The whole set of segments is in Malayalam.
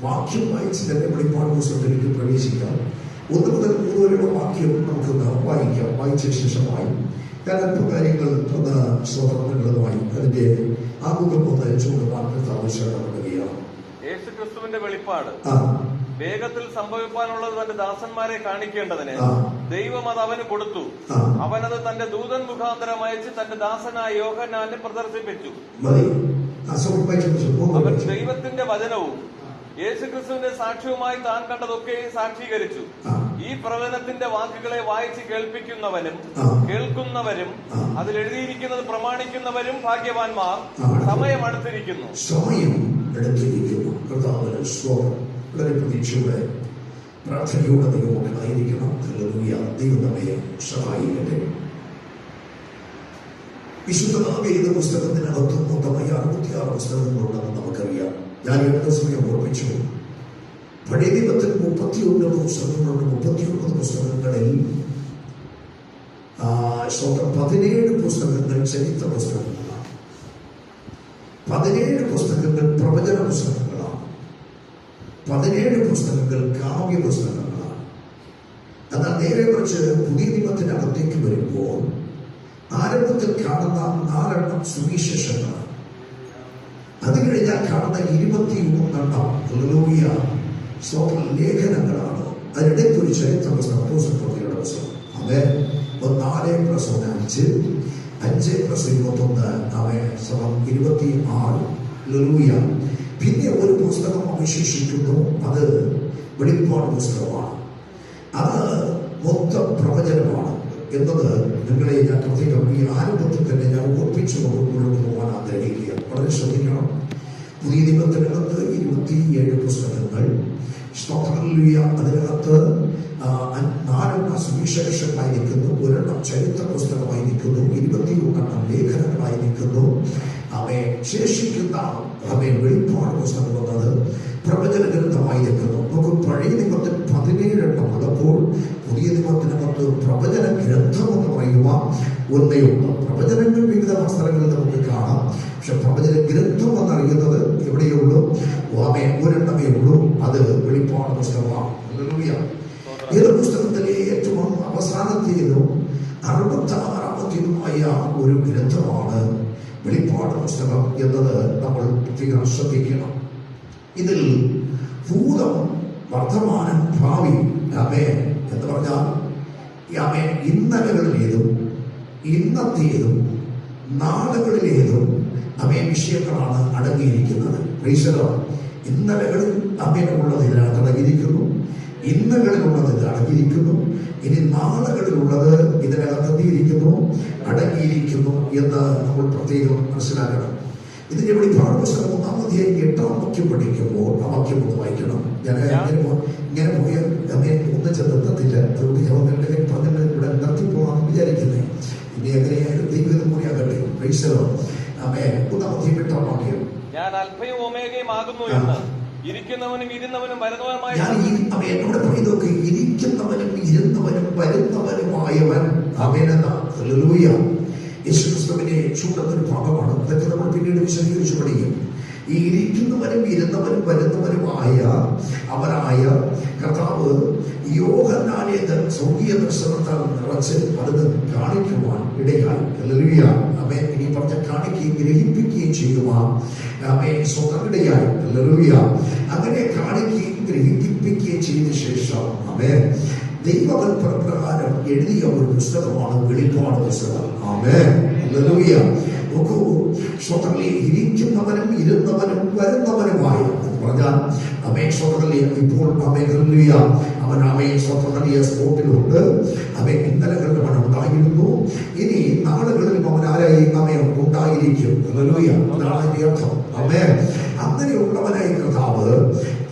വാക്യം വായിച്ച് തന്നെ വെളിപ്പാട് പുസ്തകത്തിലേക്ക് പ്രവേശിക്കാം. 1 മുതൽ 3 വരെയുള്ള വാക്യം നമുക്കൊന്ന് വായിക്കാം. വായിച്ച ശേഷമായി ഞാൻ അല്പം കാര്യങ്ങൾ ഒന്ന് സ്വതന്ത്രങ്ങളുമായി അതിന്റെ ആമുഖം ഒന്ന് ചൂടുവാൻ ആവശ്യപ്പെടുകയാണ്. യേശുക്രിസ്തുവിന്റെ വെളിപ്പാട് വേഗത്തിൽ സംഭവിക്കാനുള്ളത് തന്റെ ദാസന്മാരെ കാണിക്കേണ്ടതിന് ദൈവം അത് അവന് കൊടുത്തു. അവനത് തന്റെ ദൂതൻ മുഖാന്തരം അയച്ച് തന്റെ ദാസനായ യോഹന്നാനെ പ്രദർശിപ്പിച്ചു. അവൻ ദൈവത്തിന്റെ വചനവും യേശുക്രിസ്തുവിന്റെ സാക്ഷ്യവുമായി താൻ കണ്ടതൊക്കെ സാക്ഷീകരിച്ചു. ഈ പ്രവചനത്തിന്റെ വാക്കുകളെ വായിച്ച് കേൾപ്പിക്കുന്നവനും കേൾക്കുന്നവരും അതിൽ എഴുതിയിരിക്കുന്നത് പ്രമാണിക്കുന്നവരും ഭാഗ്യവാന്മാർ. സമയം അടുത്തിരിക്കുന്നു. വളരെ പ്രതീക്ഷയുടെ പ്രാർത്ഥനയോടെ ദൈവമക്കളായിരിക്കണം. ദൈവം നമ്മെ സഹായിക്കട്ടെ. വിശുദ്ധ പുസ്തകത്തിനകത്ത് മൊത്തമായി 66 പുസ്തകങ്ങളുണ്ടെന്ന് നമുക്കറിയാം. ഞാൻ അടുത്ത സമയം ഓർമ്മിച്ചു, പഴയ നിയമത്തിൽ 39 പുസ്തകങ്ങളുണ്ട്. 39 പുസ്തകങ്ങളിൽ 17 പുസ്തകങ്ങൾ ചരിത്ര പുസ്തകങ്ങളാണ്, 17 പുസ്തകങ്ങൾ പ്രവചന പുസ്തകങ്ങളാണ്, 17 പുസ്തകങ്ങൾ കാവ്യ പുസ്തകങ്ങളാണ്. എന്നാൽ നേരെ കുറിച്ച് പുതിയ നിയമത്തിനകത്തേക്ക് വരുമ്പോൾ ആരംഭത്തിൽ കാണുന്ന 4 സുവിശേഷങ്ങളാണ്. അത് കഴിഞ്ഞാൽ കാണുന്ന 23 ലേഖനങ്ങളാണ്. അതിനിടയ്ക്ക് ഒരു ചരിത്ര പുസ്തകം, അപ്പോസ്തലരുടെ പുസ്തകം. അത് 4+1=5, 5+21=26. പിന്നെ ഒരു പുസ്തകം അവശേഷിക്കുന്നു. അത് വെളിപ്പാട് പുസ്തകമാണ്. അത് മൊത്തം പ്രവചനമാണ് എന്നത് നിങ്ങളെ ഞാൻ പ്രത്യേകം ഈ ആരംഭത്തിൽ തന്നെ ഞാൻ ഓർപ്പിച്ചു കൊണ്ടുപോകാൻ ആഗ്രഹിക്കുക. വളരെ ശ്രദ്ധിക്കണം. പുതിയ നിയമത്തിനകത്ത് 27 പുസ്തകങ്ങൾ, അതിനകത്ത് 4 സുവിശേഷങ്ങളായി നിൽക്കുന്നു, 1 ചരിത്ര പുസ്തകമായി നിൽക്കുന്നു, 21 ലേഖനങ്ങളായി നിൽക്കുന്നു. ശേഷിക്കുന്ന വെളിപ്പാട് പുസ്തകം എന്നത് പ്രവചന ഗ്രന്ഥമായി നിൽക്കുന്നു. നമുക്ക് പഴയ നിയമത്തിൽ 17 ഉള്ളപ്പോൾ പുതിയ നിയമത്തിനകത്ത് പ്രവചന ഗ്രന്ഥം എന്ന് പറയുക ഒന്നേ ഉള്ളൂ. പ്രവചനങ്ങൾ വിവിധ അവസരങ്ങളിൽ നമുക്ക് കാണാം. പക്ഷെ പ്രവചന ഗ്രന്ഥം എന്നറിയുന്നത് എവിടെയേ ഉള്ളൂ? ഒരെണ്ണമേ ഉള്ളൂ. അത് വെളിപ്പാട് പുസ്തകമാണ്. ഏത് പുസ്തകത്തിലെ ഏറ്റവും അവസാനത്തേതും 66ാമത്തേതുമായ ഒരു ഗ്രന്ഥമാണ് വെളിപ്പാട് പുസ്തകം എന്നത് നമ്മൾ പ്രത്യേകം ശ്രദ്ധിക്കണം. ഇതിൽ ഭൂതം, വർത്തമാനം, ഭാവി എന്ന് പറഞ്ഞാൽ ഇന്നലകളിലേതും ഇന്നത്തേതും നാളുകളിലേതും വിഷയങ്ങളാണ് അടങ്ങിയിരിക്കുന്നത്. ഇന്നലകളിൽ ഉള്ളത് ഇതിനകത്ത് അടങ്ങിയിരിക്കുന്നു, ഇന്നകളിലുള്ളത് ഇത് അടങ്ങിയിരിക്കുന്നു, ഇനി നാളുകളിലുള്ളത് ഇതിനകത്ത് അടങ്ങിയിരിക്കുന്നു എന്ന് നമ്മൾ പ്രത്യേകം മനസ്സിലാക്കണം. ഇതിന്റെ വെളിപ്പാട് പുസ്തകം 1-ാം അധ്യായം 8-ാം വാക്യം പഠിക്കുമ്പോൾ ആ വാക്യം ഒന്ന് വായിക്കണം. ഞാൻ ഇങ്ങനെ പോയാൽ ഒന്നും ചെന്നെത്തത്തില്ല. അതുകൊണ്ട് ഞാൻ പറഞ്ഞത് ഇവിടെ നിർത്തിപ്പോകാമെന്ന് വിചാരിക്കുന്നത്. ഇനി എങ്ങനെയായാലും ദൈവം കൂടിയാകട്ടെ. 1-ാം അധ്യായം 8-ാം വാക്യം, ഞാൻ അൽഫയും ഒമേഗയും ആകുന്നു എന്ന് ഇരിക്കുന്നവനും ഇരുന്നവനും വരുന്നവനുമായ എന്നോട് പറയുന്നതൊക്കെ ഇരിക്കുന്നവനും ഇരുന്നവനും വരുന്നവനുമായവൻ. ഹല്ലേലൂയ. യേശുക്രിസ്തുവിനെ ചൂടുന്നൊരു ഭാഗമാണ്. അതൊക്കെ നമ്മൾ പിന്നീട് വിശദീകരിച്ചു പഠിക്കും. ഈ ഇരിക്കുന്നവനും ഇരുന്നവനും വരുന്നവനുമായ അവനായ കർത്താവ് യോഹന്നാനെ സ്വർഗീയ ദർശനത്താൽ നിറച്ച് അത് കാണിക്കുവാൻ ഇടയായി. ഹല്ലേലൂയ. ഇനി പറഞ്ഞ കാണിക്കുകയും ഗ്രഹിപ്പിക്കുകയും ചെയ്യുവാൻ സ്വതന്ത്രയായി. ഹല്ലേലൂയ. അങ്ങനെ കാണിക്കുകയും ഗ്രഹിപ്പിക്കുകയും ചെയ്ത ശേഷം ദൈവകൽപ്പന പ്രകാരം എഴുതിയ ഒരു പുസ്തകമാണ് വെളിപ്പാട് പുസ്തകം. ഹല്ലേലൂയ. നോക്കൂ, സ്വതന്ത്രി ഇരിക്കുന്നവനും ഇരുന്നവനും വരുന്നവനുമായ പറഞ്ഞാൽ ഇപ്പോൾ അവൻ സ്വതന്ത്രിയ സ്പോട്ടിലുണ്ട്. ഇന്നലകളിലും അവൻ ഉണ്ടായിരുന്നു, ഇനി നാളുകളിലും അവൻ ആരായി ഉണ്ടായിരിക്കും. ഹല്ലേലൂയ. അതാണ് അതിന്റെ അർത്ഥം. അങ്ങനെയുള്ളവനായി കർത്താവ്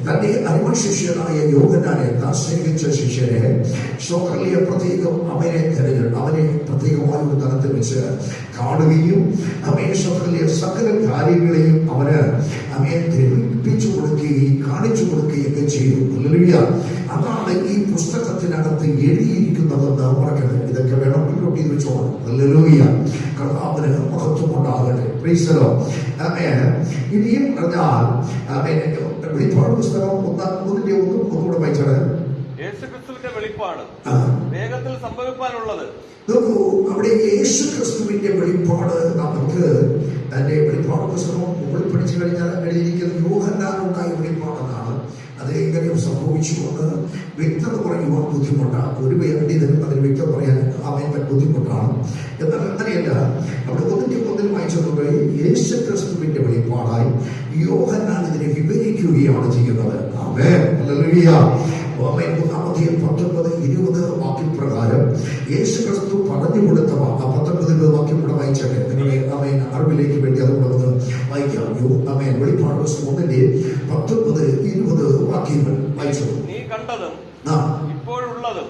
തന്റെ അരുമശിഷ്യനായ യോഹന്നാനെ സ്നേഹിച്ച ശിഷ്യരെ സ്വകല്യ പ്രത്യേകം അവനെ പ്രത്യേകമായ ഒരു തലത്തിൽ വെച്ച് കാണുകയും സ്വകല്യ സകല കാര്യങ്ങളെയും അവന് ഗ്രഹിപ്പിച്ചു കൊടുക്കുകയും കാണിച്ചു കൊടുക്കുകയൊക്കെ ചെയ്തു. ഹല്ലേലൂയ. അതാണ് ഈ പുസ്തകത്തിനകത്ത് എഴുതിയിരിക്കുന്നതെന്ന് മറക്കരുത്. ഇതൊക്കെ വേണമെങ്കിൽ നോക്കി വെച്ചോളാം. ഹല്ലേലൂയ. കർത്താവിന് മഹത്വം ഉണ്ടാകട്ടെ. Praise the Lord. ഇനിയും പറഞ്ഞാൽ വെളിപ്പാട് പുസ്തകം ഒന്നുകൂടെ വായിച്ചാണ്. യേശുക്രിസ്തുവിന്റെ വെളിപ്പാട് വേഗത്തിൽ സംഭവിക്കാനുള്ളത്. നോക്കൂ, അവിടെ യേശു ക്രിസ്തുവിന്റെ വെളിപ്പാട് നമുക്ക് അതിന്റെ വെളിപ്പാട് പുസ്തകം മുകളിൽ പഠിച്ചു കഴിഞ്ഞാൽ എഴുതിയിരിക്കുന്നത് യോഹന്നാനുണ്ടായ വെളിപ്പാടെന്നാണ്. അത് എങ്ങനെ സംഭവിച്ചുകൊണ്ട് വ്യക്തത പറയുവാൻ ബുദ്ധിമുട്ടാണ്. ഒരു പണ്ഡിതനും അതിന് വ്യക്തത പറയാൻ അവൻ ബുദ്ധിമുട്ടാണ്. എന്നാൽ അങ്ങനെയല്ല, അവിടെ ഒന്നിൽ വായിച്ചതുകൊണ്ട് യേശു ക്രിസ്തുവിന്റെ വെളിപ്പാടായി യോഹന്നാൻ ഇതിനെ വിവരിക്കുകയാണ് ചെയ്യുന്നത്. ആമേൻ, ഹല്ലേലൂയ. 19 വാക്യപ്രകാരം യേശു ക്രിസ്തു പറഞ്ഞു കൊടുത്ത 19 വാക്യം കൂടെ വായിച്ചട്ടെ, നിങ്ങളെ അവൻ അറിവിലേക്ക് വേണ്ടി അതുകൊണ്ട് വായിക്കാം. വെളിപ്പാട് പുസ്തകം 19-20 വാക്യങ്ങൾ വായിച്ചു. നീ കണ്ടതും ഇപ്പോഴുള്ളതും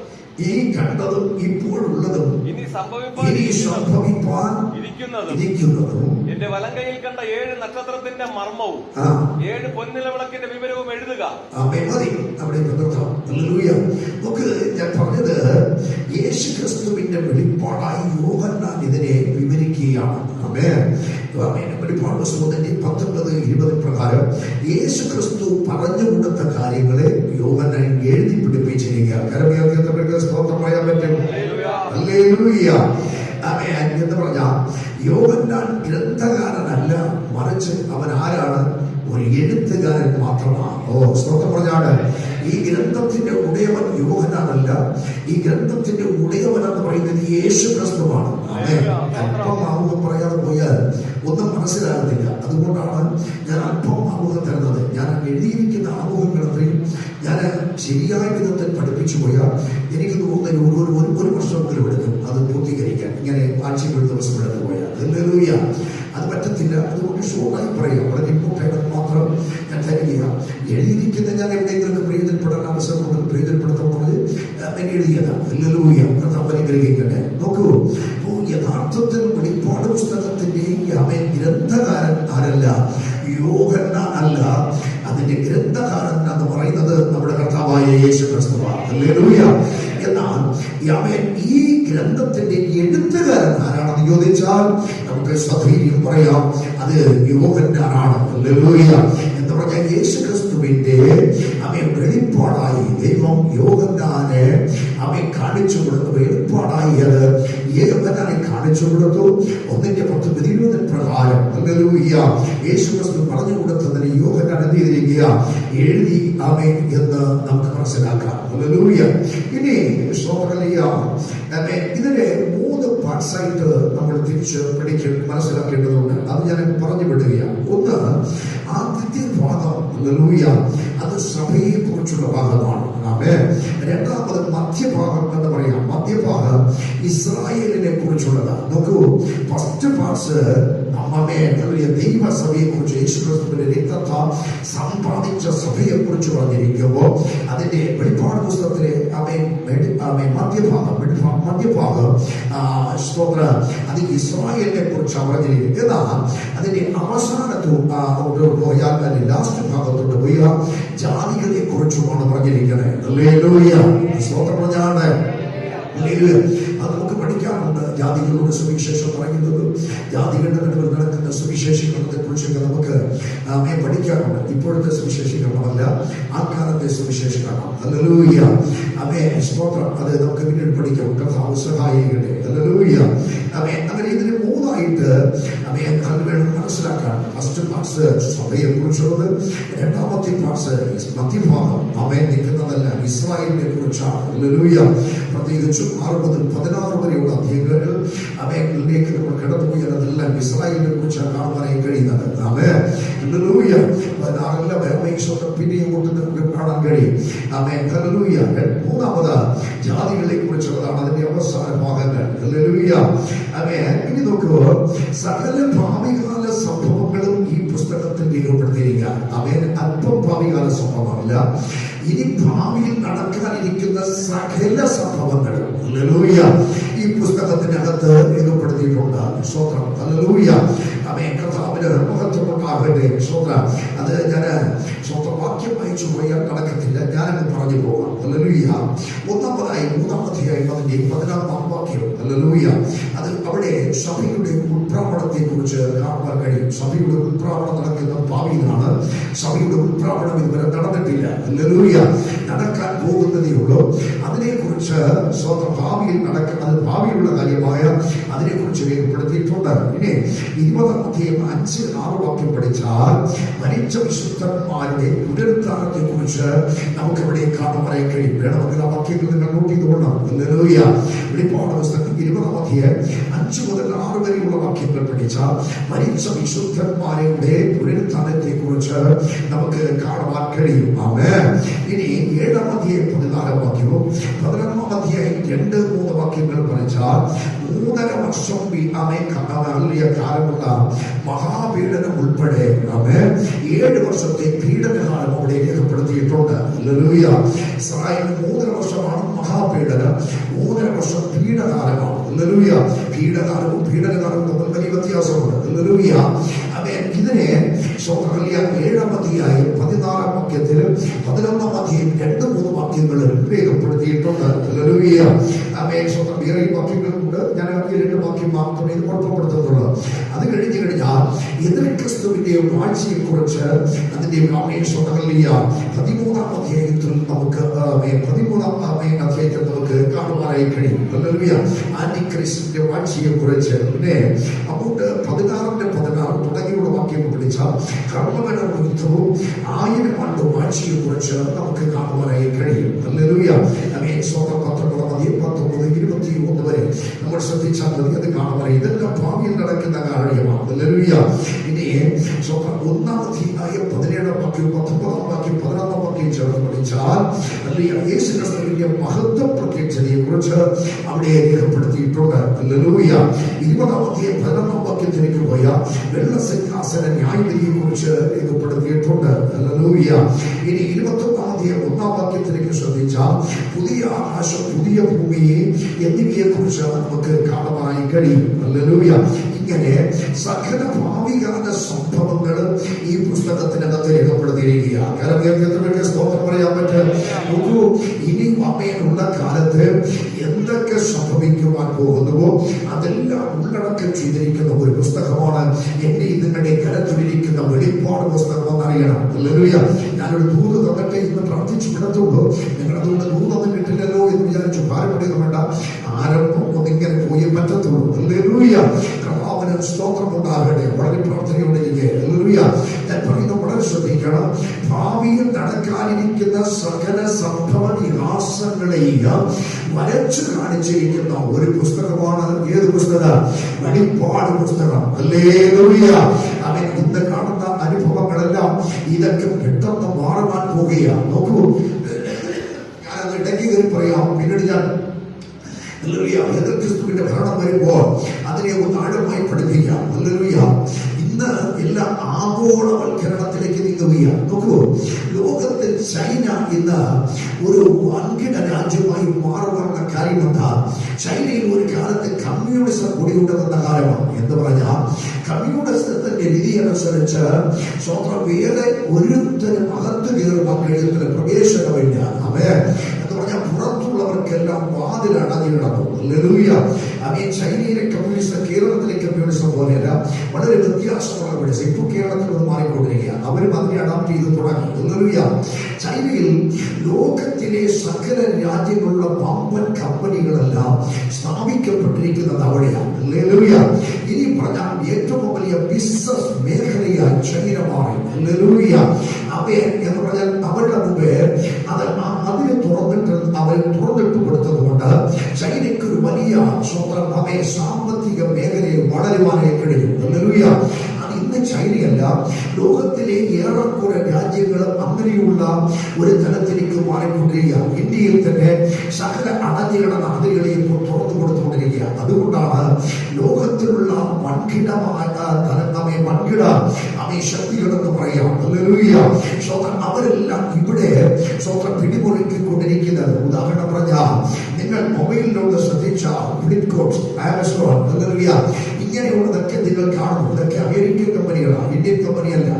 ഈ കണ്ടതും ഇപ്പോഴുള്ളതും ഇനി സംഭവിപ്പാൻ ഇരിക്കുന്നതും എന്റെ വലങ്കയിൽ കണ്ട 7 നക്ഷത്രത്തിന്റെ മർമ്മവും 7 പൊന്നിലവിളക്കിന്റെ വിവരവും എഴുതുക. അവിടെ നമുക്ക് ഞാൻ പറഞ്ഞത് യേശു ക്രിസ്തുവിന്റെ വെളിപ്പാടായി യോഹന്നാൻ ഇതിനെ വിവരിക്കുകയാണ്. വെളിപ്പാട് പുസ്തകത്തിന്റെ 19-20 പ്രകാരം യേശു ക്രിസ്തു പറഞ്ഞു കൊടുത്ത കാര്യങ്ങളെ യോഹന്നാൻ എഴുതി പിടിപ്പിച്ചിരിക്കുക. സ്തോത്രം പറയാൻ പറ്റും. ഹല്ലേലൂയ. എന്ന് പറഞ്ഞാൽ യോഹന്നാൻ ഗ്രന്ഥകാരനല്ല, മറിച്ച് അവൻ ആരാണ്? ഒരു എഴുത്തുകാരൻ മാത്രമാണ്. സ്തോത്രം പറഞ്ഞാണ്. ഈ ഗ്രന്ഥത്തിന്റെ ഉടയവൻ യോഹന്നാനല്ല, ഈ ഗ്രന്ഥത്തിന്റെ ഉടയവൻ എന്ന് പറയുന്നത് യേശു ക്രിസ്തുവാണ്. അല്പം ആമുഖം പറയാതെ പോയാൽ ഒന്നും മനസ്സിലാകത്തില്ല. അതുകൊണ്ടാണ് ഞാൻ അല്പം ആമുഖം തരുന്നത്. ഞാൻ എഴുതിയിരിക്കുന്ന ആമുഖങ്ങളത്രയും ഞാൻ ശരിയായ വിധത്തിൽ പഠിപ്പിച്ചു പോയാൽ എനിക്ക് തോന്നുന്ന ഒരു വർഷമെങ്കിലും എടുക്കും അത് പൂർത്തീകരിക്കാൻ. ഇങ്ങനെ ആഴ്ചയിൽ ഒരു ദിവസം എടുത്തു പോയാൽ ഹല്ലേലൂയ, അത് പറ്റത്തില്ല. അതുകൊണ്ട് ഷോർട്ടായി പറയാം, വളരെ ഇമ്പോർട്ടൻ്റ് മാത്രം ഞാൻ തരിക. എഴുതിയിരിക്കുന്ന ഞാൻ എവിടെയെങ്കിലും പ്രയോജനപ്പെടാൻ അവസരം പ്രയോജനപ്പെടുത്തുന്നത് എഴുതിയതാണ്. ഹല്ലേലൂയ, കർത്താവ് അനുഗ്രഹിക്കട്ടെ. നോക്കൂ, യഥാർത്ഥത്തിൽ വെളിപ്പാട് പുസ്തകത്തിന്റെ അവൻ ഗ്രന്ഥകാരൻ ആരല്ല? യോഹന്നാൻ അല്ല. അതിന്റെ ഗ്രന്ഥകാരൻ എന്ന് പറയുന്നത് നമ്മുടെ കർത്താവായ യേശു ക്രിസ്തുവാണ്. ഹല്ലേലൂയ. എന്നാൽ ഈ ഗ്രന്ഥത്തിന്റെ എഴുത്തുകാരൻ ആരാണെന്ന് ചോദിച്ചാൽ നമുക്ക് സധൈര്യം പറയാം, അത് യോഹന്നാനാണ്. ഹല്ലേലൂയ. എന്ന് പറഞ്ഞാൽ യേശു ക്രിസ്തുവിന്റെ വെളിപ്പാടായി ദൈവം യോഹന്നാനെ കാണിച്ചു കൊടുത്തു. വെളിപ്പാടായി അത് യോഹന്നാനെ കാണിച്ചു കൊടുത്തു. 1:10-20 പ്രകാരം ഹല്ലേലൂയ യേശു ക്രിസ്തു പറഞ്ഞു കൊടുത്തതിന് യോഹന്നാൻ എന്ത് ചെയ്തിരിക്കുക? എഴുതി എന്ന് നമുക്ക് മനസ്സിലാക്കാം. ഹല്ലേലൂയ. ഇനി ഇതിനെ 3 പാർട്സായിട്ട് നമ്മൾ തിരിച്ച് മനസ്സിലാക്കേണ്ടതുണ്ട്. അത് ഞാൻ പറഞ്ഞു വിടുകയാണ്. ഒന്ന്, ആദ്യത്തെ ഭാഗം ഹല്ലേലൂയ അത് സഭയെ കുറിച്ചുള്ള ഭാഗമാണ്. രണ്ടാമത് മധ്യഭാഗം എന്ന് പറയാം. മധ്യഭാഗം ഇസ്രായേലിനെ കുറിച്ചുള്ളതാണ്. നോക്കൂ, ഫസ്റ്റ് പാർട്സ് ദൈവസഭയെ കുറിച്ച്, യേശുക്രിസ്തുവിന്റെ രക്തത്താൽ സമ്പാദിച്ച സഭയെ കുറിച്ച് പറഞ്ഞിരിക്കുമ്പോൾ അതിന്റെ വെളിപ്പാട് പുസ്തകത്തിലെ മധ്യഭാഗം അത് ഇസ്രായേലിനെ കുറിച്ചാണ് പറഞ്ഞിരിക്കുന്നത്. എന്നാൽ അതിന്റെ പോയാൽ ലാസ്റ്റ് ഭാഗത്തോട്ട് പോയ ജാതികളെ കുറിച്ചുമാണ് പറഞ്ഞിരിക്കുന്നത്. ഹല്ലേലൂയ, സ്തോത്രം പറഞ്ഞാണ്. അത് നമുക്ക് പഠിക്കാറുണ്ട്. ജാതികളോട് സുവിശേഷം പറയുന്നത്, ജാതികളുടെ നടുവിൽ നടക്കുന്ന സുവിശേഷീകരണത്തെ കുറിച്ചൊക്കെ നമുക്ക് പഠിക്കാറുണ്ട്. ഇപ്പോഴത്തെ സുവിശേഷീകരണമല്ല, ആൾക്കാരത്തെ സുവിശേഷീകരണം. ഹല്ലേലൂയ, സ്തോത്രം. അത് നമുക്ക് പിന്നീട് പഠിക്കാം. കർത്താവ് സഹായിക്കട്ടെ. ഹല്ലേലൂയ. അങ്ങനെ ഇതിന് 3ആയിട്ട് വേണം മനസ്സിലാക്കാൻ. ഫസ്റ്റ് പാർട്സ് സഭയെ കുറിച്ചുള്ളത്, രണ്ടാമത്തെ പാർട്സ് മധ്യഭാഗം നിൽക്കുന്നതല്ല, ഇസ്രായേലിനെ കുറിച്ചാണ്. ഹല്ലേലൂയ. പ്രത്യേകിച്ചും 6 മുതൽ 16 വരെയുള്ള അധ്യായങ്ങൾ അവയിലേക്ക് നമ്മൾ കടന്നുപോയാൽ അതെല്ലാം ഇസ്രായേലിനെ കുറിച്ചാണ് കാണുവാനായി കഴിയുന്നത്. ഹല്ലേലൂയ. 16 പിന്നെയും നമുക്ക് കാണാൻ കഴിയും. ഹല്ലേലൂയ. 3ാമത് ജാതികളെ കുറിച്ചുള്ളതാണ് അതിന്റെ അവസാന ഭാഗങ്ങൾ. ഹല്ലേലൂയ. ഇനി നോക്കുക, സകല ഭാവികാല സംഭവങ്ങളും ഈ പുസ്തകത്തിൽ രേഖപ്പെടുത്തിയിരിക്കുക. അല്പം ഭാവികാല സംഭവമല്ല, ഇനി ഭാവിയിൽ നടക്കാനിരിക്കുന്ന സകല സംഭവങ്ങളും. ഹല്ലേലൂയ. ഈ ഈ പുസ്തകത്തിനകത്ത് രേഖപ്പെടുത്തിയിട്ടുണ്ട്. സ്തോത്രം. ഹല്ലേലൂയ. ആമേൻ. കർത്താവിന് മഹത്വം ഉണ്ടാകട്ടെ. സ്തോത്രം. അത് ഞാൻ സ്വന്തം വാക്യം വായിച്ചു പോയാൽ നടക്കത്തില്ല, ഞാനങ്ങ് പറഞ്ഞു പോകാം. ഹല്ലേലൂയ. ഒന്നാമതായി 3-ാം അധ്യായം അതിന്റെ 14-ാം വാക്യം. ഹല്ലേലൂയ. അത് അവിടെ സഭയുടെ ഉത്പ്രാവണത്തെ കുറിച്ച് കാണുവാൻ കഴിയും. സഭയുടെ ഉത്പ്രാവണം നടക്കുന്ന ഭാവിയിലാണ്. സഭയുടെ ഉത്പ്രാവണം ഇതുവരെ നടന്നിട്ടില്ല. ഹല്ലേലൂയ. നടക്കാൻ പോകുന്നതേ ഉള്ളൂ. അതിനെക്കുറിച്ച് ഭാവിയിൽ നടക്കുന്നത്, ഭാവിയിലുള്ള കാര്യമായ അതിനെക്കുറിച്ച് രേഖപ്പെടുത്തിയിട്ടുണ്ട്. പിന്നെ 20-ാം അധ്യായം 5-6 വാക്യം പഠിച്ചാൽ മരിച്ച വിശുദ്ധന്മാരുടെ പുനരുത്ഥാനത്തെ കുറിച്ച് നമുക്കിവിടെ കാണുവാൻ കഴിയും. വേണമെങ്കിൽ ആ വാക്യങ്ങൾ നിങ്ങൾ നോട്ട് ചെയ്തുകൊള്ളാം. ഹല്ലേലൂയ. വെളിപ്പാട് പുസ്തകം 20-ാം അധ്യായം 5 മുതൽ 6 വരെയുള്ള വാക്യങ്ങൾ പഠിച്ചാൽ മരിച്ച വിശുദ്ധന്മാരുടെ പുനരുത്ഥാനത്തെ കുറിച്ച് നമുക്ക് കാണുവാൻ കഴിയും. ആമേൻ. ഇനി 7-ാം അധ്യായം 14-ാം വാക്യവും 11-ാം അധ്യായം 2-3 വാക്യങ്ങൾ പഠിച്ചാൽ 3.5 വർഷം കാലമുള്ള മഹാപീഡനം ഉൾപ്പെടെ 7 വർഷത്തെ പീഡനകാലം അവിടെ രേഖപ്പെടുത്തിയിട്ടുണ്ട്. ഹല്ലേലൂയ. ഇസ്രായേലിന് 3.5 വർഷമാണ് മഹാപീഡനം, 3.5 വർഷം പീഡകാലമാണ്. ഹല്ലേലൂയ. പീഡകാലവും പീഡനകാലവും തമ്മിൽ വലിയ വ്യത്യാസമുണ്ട്. ഹല്ലേലൂയ. ഇതിനെ 7-ാം അധ്യായം 14-ാം വാക്യത്തിൽ 11-ാം അധ്യായം 2-3 വാക്യങ്ങൾ രേഖപ്പെടുത്തിയിട്ടുണ്ട്. ഹല്ലേലൂയ. വേറെ വാക്യങ്ങളുണ്ട്. ഞാൻ 2 വാക്യം മാത്രമേ ഇത് കുഴപ്പപ്പെടുത്തുന്നുള്ളൂ. അത് കഴിഞ്ഞു കഴിഞ്ഞാൽ എതിർ ക്രിസ്തുവിന്റെ വാഴ്ചയെ കുറിച്ച് അതിന്റെ 13-ാം അധ്യായത്തിൽ നമുക്ക് 13-ാം അധ്യായത്തിൽ നമുക്ക് കാണുവാനായി കഴിയും. ഹല്ലേലൂയ. ആന്റി ക്രിസ്തുവിന്റെ വാഴ്ചയെ കുറിച്ച്. പിന്നെ അങ്ങോട്ട് 16-16 തുടങ്ങിയുള്ള വാക്യം പഠിച്ചാൽ കർമ്മകനും യുദ്ധവും 1000 ആണ്ട് വാഴ്ചയെ കുറിച്ച് നമുക്ക് കാണുവാനായി കഴിയും. ഹല്ലേലൂയ. 19-21 വരെ നമ്മൾ ശ്രദ്ധിച്ചാൽ മതി. അത് കാണുവാനായി ഇതെല്ലാം ഭാവിയിൽ നടക്കുന്ന കാര്യമാണ്. ഹല്ലേലൂയ. ഇനി 1-ാം അധ്യായം 17-ാം വാക്യം 19-ാം വാക്യം 11-ാം വാക്യം ചേർന്ന് പഠിച്ചാൽ യേശു ക്രിസ്തുവിന്റെ മഹത്വ പ്രത്യക്ഷതയെ കുറിച്ച് അവിടെ രേഖപ്പെടുത്തിയിട്ടുണ്ട്. ഹല്ലേലൂയ. 20-ാം അധ്യായം 11-ാം വാക്യത്തിലേക്ക് പോയ വെള്ളസിംഹാസന ന്യായവിധിയെ കുറിച്ച് രേഖപ്പെടുത്തിയിട്ടുണ്ട്. ഹല്ലേലൂയ. ഇനി 21-ാം അധ്യായം 1-ാം വാക്യത്തിലേക്ക് ശ്രദ്ധിച്ചാൽ പുതിയ ആകാശം പുതിയ ഭൂമിയെ എന്നിവയെ കുറിച്ച് നമുക്ക് കാണുവാനായി കഴിയും. ഹല്ലേലൂയ. ഇങ്ങനെ സകല ഭാവികാല സംഭവങ്ങൾ ഈ പുസ്തകത്തിനകത്ത് രേഖപ്പെടുത്തിയിരിക്കുക. കാരണം സ്തോത്രം പറയാൻ പറ്റും. നോക്കൂ, ഇനി അമ്മയുള്ള കാലത്ത് എന്തൊക്കെ സംഭവിക്കുവാൻ പോകുന്നുവോ അതെല്ലാം ഉള്ളടക്കം ചെയ്തിരിക്കുന്ന ഒരു പുസ്തകമാണ് എന്റെ നിങ്ങളുടെ കരത്തിലിരിക്കുന്ന വെളിപ്പാട് പുസ്തകം എന്നറിയണം. ഹല്ലേലൂയ. ഞാനൊരു ദൂത് തന്നിട്ട് ഇന്ന് പ്രാർത്ഥിച്ചു വിടത്തുള്ളൂ. നിങ്ങളതുകൊണ്ട് ദൂതൊന്നും കിട്ടില്ലല്ലോ എന്ന് വിചാരിച്ചു ഭാരപ്പെടുക വേണ്ട. ആരംഭം ഒന്നിങ്ങനെ പോയി പറ്റത്തുള്ളൂ. ഹല്ലേലൂയ. കർത്താവിന് സ്തോത്രം ഉണ്ടാകട്ടെ. വളരെ പ്രാർത്ഥനയോടെയിരിക്കെ. ഹല്ലേലൂയ. ഞാൻ പറയുന്നത് വളരെ ശ്രദ്ധിക്കണം. ഭാവിയിൽ നടക്കാനിരിക്കുന്ന സകല സംഭവ വികാസങ്ങളെയും വരച്ചു കാണിച്ചിരിക്കുന്ന ഒരു പുസ്തകമാണ്. ഏത് പുസ്തകം? വെളിപ്പാട് പുസ്തകം. ഹല്ലേലൂയ. അവൻ ഇന്ന് കാണുന്ന അനുഭവങ്ങളെല്ലാം ഇതൊക്കെ പെട്ടെന്ന് മാറുവാൻ പോകുകയാണ്. നോക്കൂ, ഞാനത് ഇടയ്ക്ക് കയറി പറയാം, പിന്നീട് ഞാൻ എതിർ ക്രിസ്തുവിന്റെ ഭരണം വരുമ്പോൾ അതിനെ ഒന്ന് ആഴമായി പഠിപ്പിക്കാം. ഹല്ലേലൂയ. ഇന്ന് എല്ലാ ആഗോളവൽക്കരണത്തിലേക്ക് നീങ്ങുകയാണ്. നോക്കൂ, ലോകത്തിൽ ചൈന ഇന്ന് ഒരു വൻകിട രാജ്യമായി മാറുവാനുള്ള കാര്യം എന്താ? ചൈനയിൽ ഒരു കാലത്ത് കമ്മ്യൂണിസം കൂടിയുണ്ടെന്ന കാലമാണ്. എന്ന് പറഞ്ഞാൽ കമ്മ്യൂണിസത്തിന്റെ രീതി അനുസരിച്ച് വേറെ ഒരുത്തരും അകത്ത് കയറുവാൻ കഴിയുന്ന പ്രവേശനമില്ല. എന്ന് പറഞ്ഞാൽ പുറത്തുള്ളവർക്കെല്ലാം വാതിൽ അടഞ്ഞിടന്നു. ഹല്ലേലൂയ. ചൈനയിലെ കമ്മ്യൂണിസം കേരളത്തിലെ കമ്മ്യൂണിസം പോലെയല്ല, വളരെ വ്യത്യാസമുള്ള കമ്മ്യൂണിസം. ഇപ്പോൾ കേരളത്തിൽ ഒന്ന് മാറിക്കൊണ്ടിരിക്കുകയാണ്. അവരും അതിനെ അഡാപ്റ്റ് ചെയ്ത് തുടങ്ങി. ഹല്ലേലൂയ. ചൈനയിൽ ലോകത്തിലെ സകല രാജ്യങ്ങളുള്ള വമ്പൻ കമ്പനികളെല്ലാം സ്ഥാപിക്കപ്പെട്ടിരിക്കുന്നത് അവിടെയാണ്. ഹല്ലേലൂയ. ഇനി പറഞ്ഞാൽ ഏറ്റവും വലിയ ബിസിനസ് മേഖലയായി ചൈന മാറി. ഹല്ലേലൂയ. എന്ന് പറഞ്ഞാൽ അവരുടെ മുമ്പേ അതിന് തുറന്നിട്ട് കൊടുത്തതുകൊണ്ട് ചൈനയ്ക്ക് ഒരു വലിയ സാമ്പത്തിക മേഖലയിൽ വളരുവാനായി കഴിയും. ഹല്ലേലൂയ. അത് ഇന്ന് ചൈനയല്ല, ലോകത്തിലെ ഏറെക്കുറെ രാജ്യങ്ങളും അങ്ങനെയുള്ള ഒരു തലത്തിലേക്ക് മാറിക്കൊണ്ടിരിക്കുക. ഇന്ത്യയിൽ തന്നെ സകല അടഞ്ഞുകിട നാടുകളെ ഇപ്പോൾ തുറന്നു കൊടുത്തുകൊണ്ടിരിക്കുക. അതുകൊണ്ടാണ് ലോകത്തിലുള്ള വൻകിട ശക്തികളെന്ന് പറയാം. അവരെല്ലാം ഇവിടെ പിടിമുറുക്കിക്കൊണ്ടിരിക്കുന്നത്. ഉദാഹരണം പറഞ്ഞാൽ, നിങ്ങൾ മൊബൈലിലൂടെ ശ്രദ്ധിച്ചാൽ ഫ്ലിപ്കാർട്ട്, ആമസോൺ, ഇങ്ങനെയുള്ളതൊക്കെ നിങ്ങൾ കാണും. ഇതൊക്കെ അമേരിക്കൻ കമ്പനികളാണ്, ഇന്ത്യൻ കമ്പനിയല്ല.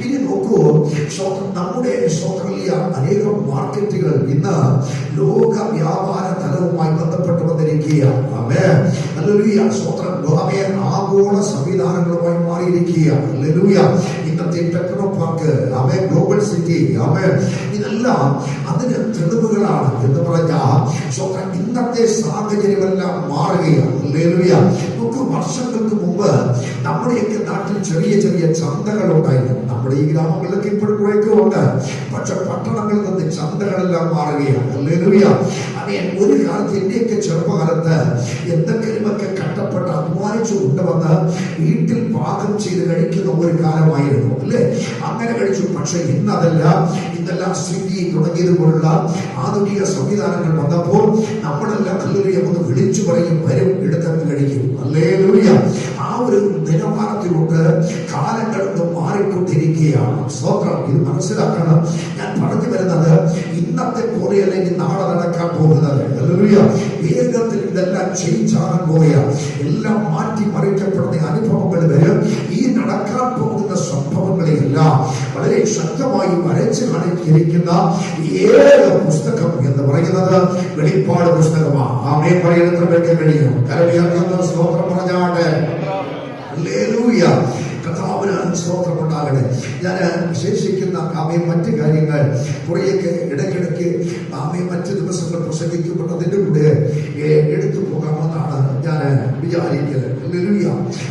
ഇനി നോക്കൂ, നമ്മുടെ അനേകം മാർക്കറ്റുകൾ ഇന്ന് ലോക വ്യാപാര തലവുമായി ബന്ധപ്പെട്ട് വന്നിരിക്കുകയാണ്. ആഗോള സംവിധാനങ്ങളുമായി മാറിയിരിക്കുകയാണ്. ഇന്നത്തെ ടെക്നോ പാർക്ക്, ഗ്ലോബൽ സിറ്റി, ഇതെല്ലാം അതിന് തെളിവുകളാണ് എന്ന് പറഞ്ഞാൽ ഇന്നത്തെ സാഹചര്യമെല്ലാം മാറുകയാണ്. നമുക്ക് വർഷങ്ങൾക്ക് മുമ്പ് നമ്മുടെയൊക്കെ നാട്ടിൽ ചെറിയ ചെറിയ ചന്തകൾ ഉണ്ടായിരുന്നു. നമ്മുടെ ഈ ഗ്രാമങ്ങളിലൊക്കെ ഇപ്പോഴും കുറേയൊക്കെ ഉണ്ട്. പക്ഷെ പട്ടണങ്ങളിൽ നിന്ന് ചന്തകളെല്ലാം മാറുകയാണ്. ഒരു കാലത്ത് എന്റെയൊക്കെ ചെറുപ്പകാലത്ത് എന്തെങ്കിലുമൊക്കെ കഷ്ടപ്പെട്ട് അധ്വാനിച്ചു കൊണ്ടുവന്ന് വീട്ടിൽ പാകം ചെയ്ത് കഴിക്കുന്ന ഒരു കാലമായിരുന്നു, അല്ലെ? അങ്ങനെ കഴിച്ചു. പക്ഷെ ഇന്നെല്ലാം സ്വിഗ്ഗി തുടങ്ങിയതുപോലുള്ള ആധുനിക സംവിധാനങ്ങൾ വന്നപ്പോൾ നമ്മളെല്ലാം ഒന്ന് വിളിച്ചു പറയും, വരും, എടുത്തെന്ന് കഴിക്കും. ഹല്ലേലൂയ. ആ ഒരു നിലവാരത്തിലോട്ട് കാലങ്ങളൊന്ന് മാറിക്കൊണ്ടിരിക്കുകയാണ്. സ്തോത്രം. ഇത് മനസ്സിലാക്കണം. ഞാൻ പറഞ്ഞു വരുന്നത് ഇന്നത്തെ പോലെയല്ല ഇനി നാളെ നടക്കാൻ പോകുന്നത്. ഹല്ലേലൂയ. വേഗത്തിൽ ഇതെല്ലാം ചേഞ്ച് ആകാൻ പോവുകയാണ്. എല്ലാം മാറ്റി മറിക്കപ്പെടുന്ന അനുഭവങ്ങൾ വരും. ഈ നടക്കാൻ പോകുന്ന സംഭവങ്ങളെയെല്ലാം വളരെ ശക്തമായി വരച്ച് കാണിച്ചിരിക്കുന്ന ഏക പുസ്തകം എന്ന് പറയുന്നത് വെളിപ്പാട് പുസ്തകമാണ്. ആമേൻ പറയുന്നത് കേൾക്കാൻ കഴിയും. സ്തോത്രം പറഞ്ഞാട്ടെ. ഹല്ലേലൂയ. കർത്താവിന് സ്തോത്രം ഉണ്ടാകട്ടെ. ഞാൻ വിശേഷിക്കുന്ന മറ്റു കാര്യങ്ങൾ കുറേയൊക്കെ ഇടയ്ക്കിടയ്ക്ക് മറ്റു ദിവസങ്ങൾ പ്രസംഗിക്കുമ്പോൾ അതിൻ്റെ കൂടെ എടുത്തു പോകാമെന്നാണ് ഞാൻ വിചാരിക്കുന്നത്.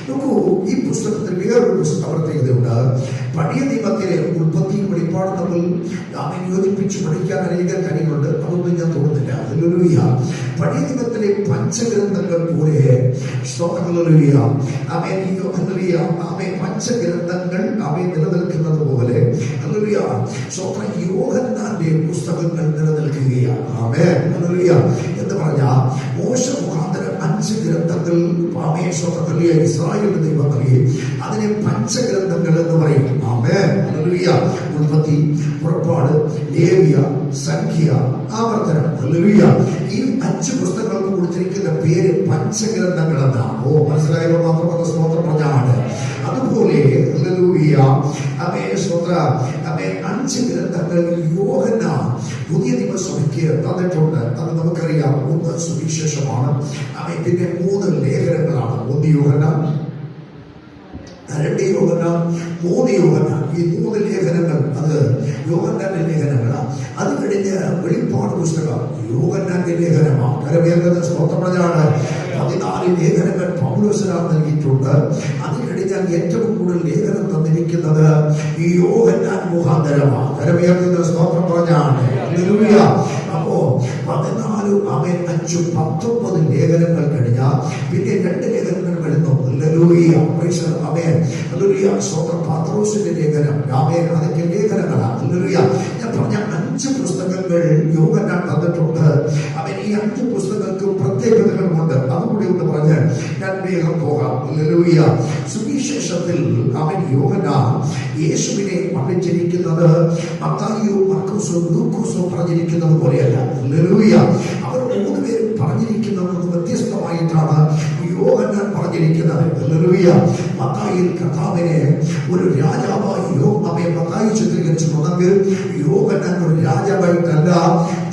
നോക്കൂ, ഈ പുസ്തകത്തിൽ വേറൊരു പ്രത്യേകതയുണ്ട്. പഴയ നിയമത്തിലെ ഉൽപ്പത്തിയും വെളിപ്പാടും തമ്മിൽ യോജിപ്പിച്ച് പഠിക്കാൻ അനേക കാര്യങ്ങളുണ്ട്. അതൊന്നും ഞാൻ തോന്നുന്നില്ല. ഹല്ലേലൂയ. പഴയ നിയമത്തിലെ പഞ്ചഗ്രന്ഥങ്ങൾ പോലെ പഞ്ചഗ്രന്ഥങ്ങൾ നിലനിൽക്കുന്നത് പോലെ യോഹന്നാന്റെ പുസ്തകങ്ങൾ നിലനിൽക്കുകയാണ്. എന്ന് പറഞ്ഞാൽ മോശ മുഖാന്തരം 5 ഗ്രന്ഥങ്ങൾ ഇസ്രായേലിന്റെ ദൈവം നൽകി. അതിനെ പഞ്ചഗ്രന്ഥങ്ങൾ എന്ന് പറയും. ഉൽപ്പത്തി, പുറപ്പാട്, ലേവ്യ, സംഖ്യ, ആവർത്തനം. ഈ 5 പുസ്തകങ്ങൾക്ക് കൊടുത്തിരിക്കുന്ന പേര് പഞ്ചഗ്രന്ഥങ്ങൾ എന്നാണ്. മനസ്സിലായപ്പോൾ മാത്രം സ്തോത്രം പറഞ്ഞാണ്. അതുപോലെ 5 ഗ്രന്ഥങ്ങൾ യോഹന്നാൻ പുതിയ നിയമസഭയ്ക്ക് തന്നിട്ടുണ്ട്. അത് നമുക്കറിയാം. 1 സുവിശേഷമാണ്. പിന്നെ 3 ലേഖനങ്ങളാണ്. 1 യോഹന്നാൻ, 2 യോഹന്നാൻ, 3 യോഹന്നാൻ. ഈ 3 ലേഖനങ്ങൾ അത് യോഹന്നാന്റെ ലേഖനങ്ങളാണ്. അത് കഴിഞ്ഞ് വെളിപ്പാട് പുസ്തകം യോഹന്നാന്റെ ലേഖനമാണ്. കരവേൽക്കുന്ന സ്തോത്രപ്രജാണ്. 14 ലേഖനങ്ങൾ പൗലോസിനാണ് നൽകിയിട്ടുണ്ട്. അത് കഴിഞ്ഞാൽ ഏറ്റവും കൂടുതൽ ലേഖനം തന്നിരിക്കുന്നത് ഈ യോഹന്നാൻ മുഖാന്തരമാണ്. കരവേൽക്കുന്ന സ്തോത്രപ്രജാണ്. അപ്പോ 14 5 19 ലേഖനങ്ങൾ കഴിഞ്ഞാൽ പിന്നെ 2 ലേഖനങ്ങൾ വരുന്നു. പത്രോസിന്റെ ലേഖനം, അതിന്റെ ലേഖനങ്ങളാണ്. ഞാൻ പറഞ്ഞ 5 പുസ്തകങ്ങൾ യോഹന്നാൻ തന്നിട്ടുണ്ട്. ഈ 5 പുസ്തകങ്ങൾക്ക് പ്രത്യേകതകളുമുണ്ട്. അതുകൂടി ഒന്ന് പറഞ്ഞ് ഞാൻ വേഗം പോകാം. സുവിശേഷത്തിൽ യോഹന്നാൻ യേശുവിനെ പഠിച്ചിരിക്കുന്നത് മത്തായിയോ മർക്കോസോ ലൂക്കോസോ പറഞ്ഞിരിക്കുന്നത് പോലെയല്ല. അവർ 3 പേരും പറഞ്ഞിരിക്കുന്നത് വ്യത്യസ്തമായിട്ടാണ് യോഹന്നാൻ പറഞ്ഞിരിക്കുന്നത്. മത്തായിയിൽ കർത്താവിനെ ഒരു രാജാവായി മത്തായി ചിത്രീകരിച്ചിട്ടുണ്ടെങ്കിൽ യോഹന്നാൻ ഒരു രാജാവായിട്ടല്ല,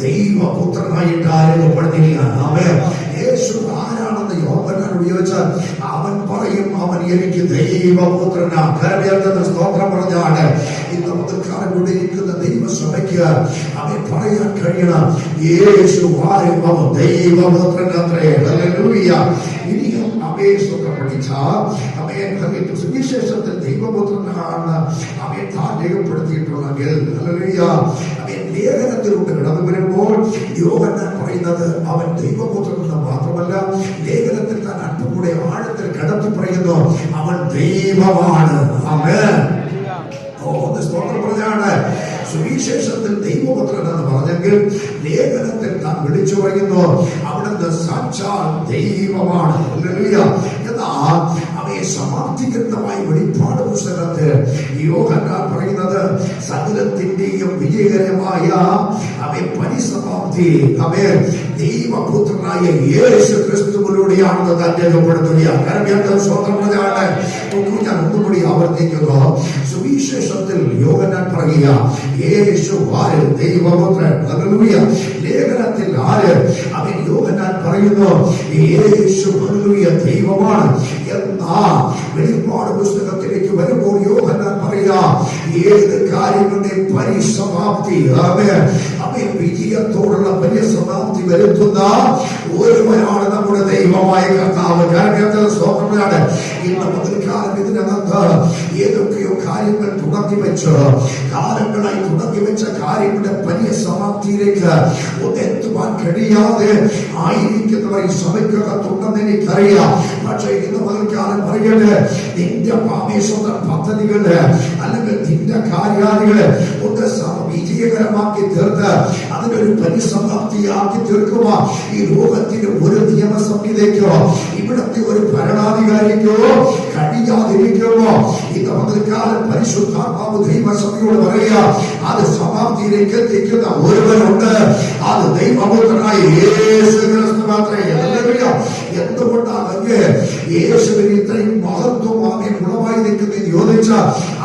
ദൈവപുത്രനായിട്ടായിരുന്നു പറഞ്ഞിരിക്കുകയാണ്. യേശു ആരാണെന്ന് യോഹന്നാൻ ഉപയോഗിച്ചാൽ അവൻ പറയും, അവൻ എനിക്ക് ദൈവപുത്രനാണ്. സ്തോത്രം പറഞ്ഞാണ്. ഇന്ന് മുതൽക്കാലം കൂടെ ഇരിക്കുന്ന ദൈവസഭയ്ക്ക് അവൻ പറയാൻ കഴിയണം, യേശു ആരും അവൻ ദൈവപുത്രനത്രേ. ഹല്ലേലൂയ. ഇനിയും അപേക്ഷ പഠിച്ച സുവിശേഷത്തിൽ ദൈവപുത്രനാണ് അവൻ താൻ രേഖപ്പെടുത്തിയിട്ടുണ്ടെങ്കിൽ ലേഖനത്തിലൂടെ കടന്നു വരുമ്പോൾ യോഹന്നാൻ പറയുന്നത് അവൻ ദൈവപുത്രൻ എന്ന് മാത്രമല്ല, ലേഖനത്തിൽ താൻ അല്പം കൂടെ ആഴത്തിൽ കടത്തി പറയുന്നു, അവൻ ദൈവമാണ്. ആമേൻ. സ്തോത്രം പറഞ്ഞാണ്. സുവിശേഷത്തിൽ ദൈവപുത്രൻ എന്ന് പറഞ്ഞെങ്കിൽ ലേഖനത്തിൽ താൻ വിളിച്ചു പറയുന്നു അവിടുന്ന് സാക്ഷാൽ ദൈവമാണ്. എന്നാൽ അവയെ സമാപ്തികൃതമായി വെളിപ്പാട് പുസ്തകത്തിൽ യോഹന്നാൻ പറയുന്നത് സകലത്തിന്റെയും വിജയകരമായ അവയെ പരിസമാപ്തി അവയെ ദൈവപുത്രനായ യേശു ക്രിസ്തുവിലൂടെയാണെന്ന് താൻ രേഖപ്പെടുത്തുകയാണ്. കാരണം സ്വന്തം പറഞ്ഞാണ്. ഞാൻ ഒന്നുകൂടി ആവർത്തിക്കുന്നു. സുവിശേഷത്തിൽ യോഹന്നാൻ പറയുക യേശു ആര്? ദൈവപുത്രൻ. ഹല്ലേലൂയ. ലേഖനത്തിൽ ആര്? അവൻ യോഹന്നാൻ പറയുന്നു യേശു ഹല്ലേലൂയ ദൈവമാണ്. എന്നാൽ വെളിപ്പാട് പുസ്തകത്തിലേക്ക് വരുമ്പോൾ യോഹന്നാൻ പറയുക ഏത് കാര്യങ്ങളുടെ പരിസമാപ്തി അവൻ വിജയത്തോടുള്ള പരിസമാപ്തി വരുത്തുന്ന ഒരുവനാണ് നമ്മുടെ ദൈവമായ കർത്താവ്. സ്തോത്രമാണ്. ഇന്ന് മുതൽക്കാലം ഇതിനകത്ത് ഏതൊക്കെയോ കാര്യങ്ങൾ തുടങ്ങി വെച്ച് കാലങ്ങളായി തുടങ്ങി വെച്ച കാര്യങ്ങളുടെ പരിസമാപ്തിയിലേക്ക് ഒന്നെത്തുവാൻ കഴിയാതെ ആയിരിക്കുന്നവർ ഈ സഭയ്ക്കകത്തുണ്ടെന്ന് എനിക്കറിയാം. പക്ഷേ ഇന്ന് മുതൽക്കാലം പറയട്ടെ, നിന്റെ പാപേശ്വര പദ്ധതികള് അല്ലെങ്കിൽ നിന്റെ കാര്യാദികള് ഒന്ന് വിജയകരമാക്കി തീർത്ത് അതിനൊരു പരിസമാപ്തിയാക്കി തീർക്കുക. ഈ ലോകത്തിന് ഒരു നിയമസംഹിതയ്ക്കോ ഇവിടത്തെ ഒരു ഭരണാധികാരിക്കോ കഴിയാതിരിക്കുമോ? ഇന്ന് മുതൽക്കാലം പരിശുദ്ധാത്മാവ് ദൈവസഭയോട് പറയുക അത് സമാപ്തിയിലേക്ക് എത്തിക്കുന്ന ഒരുവനുണ്ട്. അത് ദൈവപുത്രനായ യേശു ക്രിസ്തു മാത്രമേ. എന്തുകൊണ്ടാണ് യേശുവിന് ഇത്രയും മഹത്വമായി ഗുണമായി നിൽക്കുന്നത് ചോദിച്ച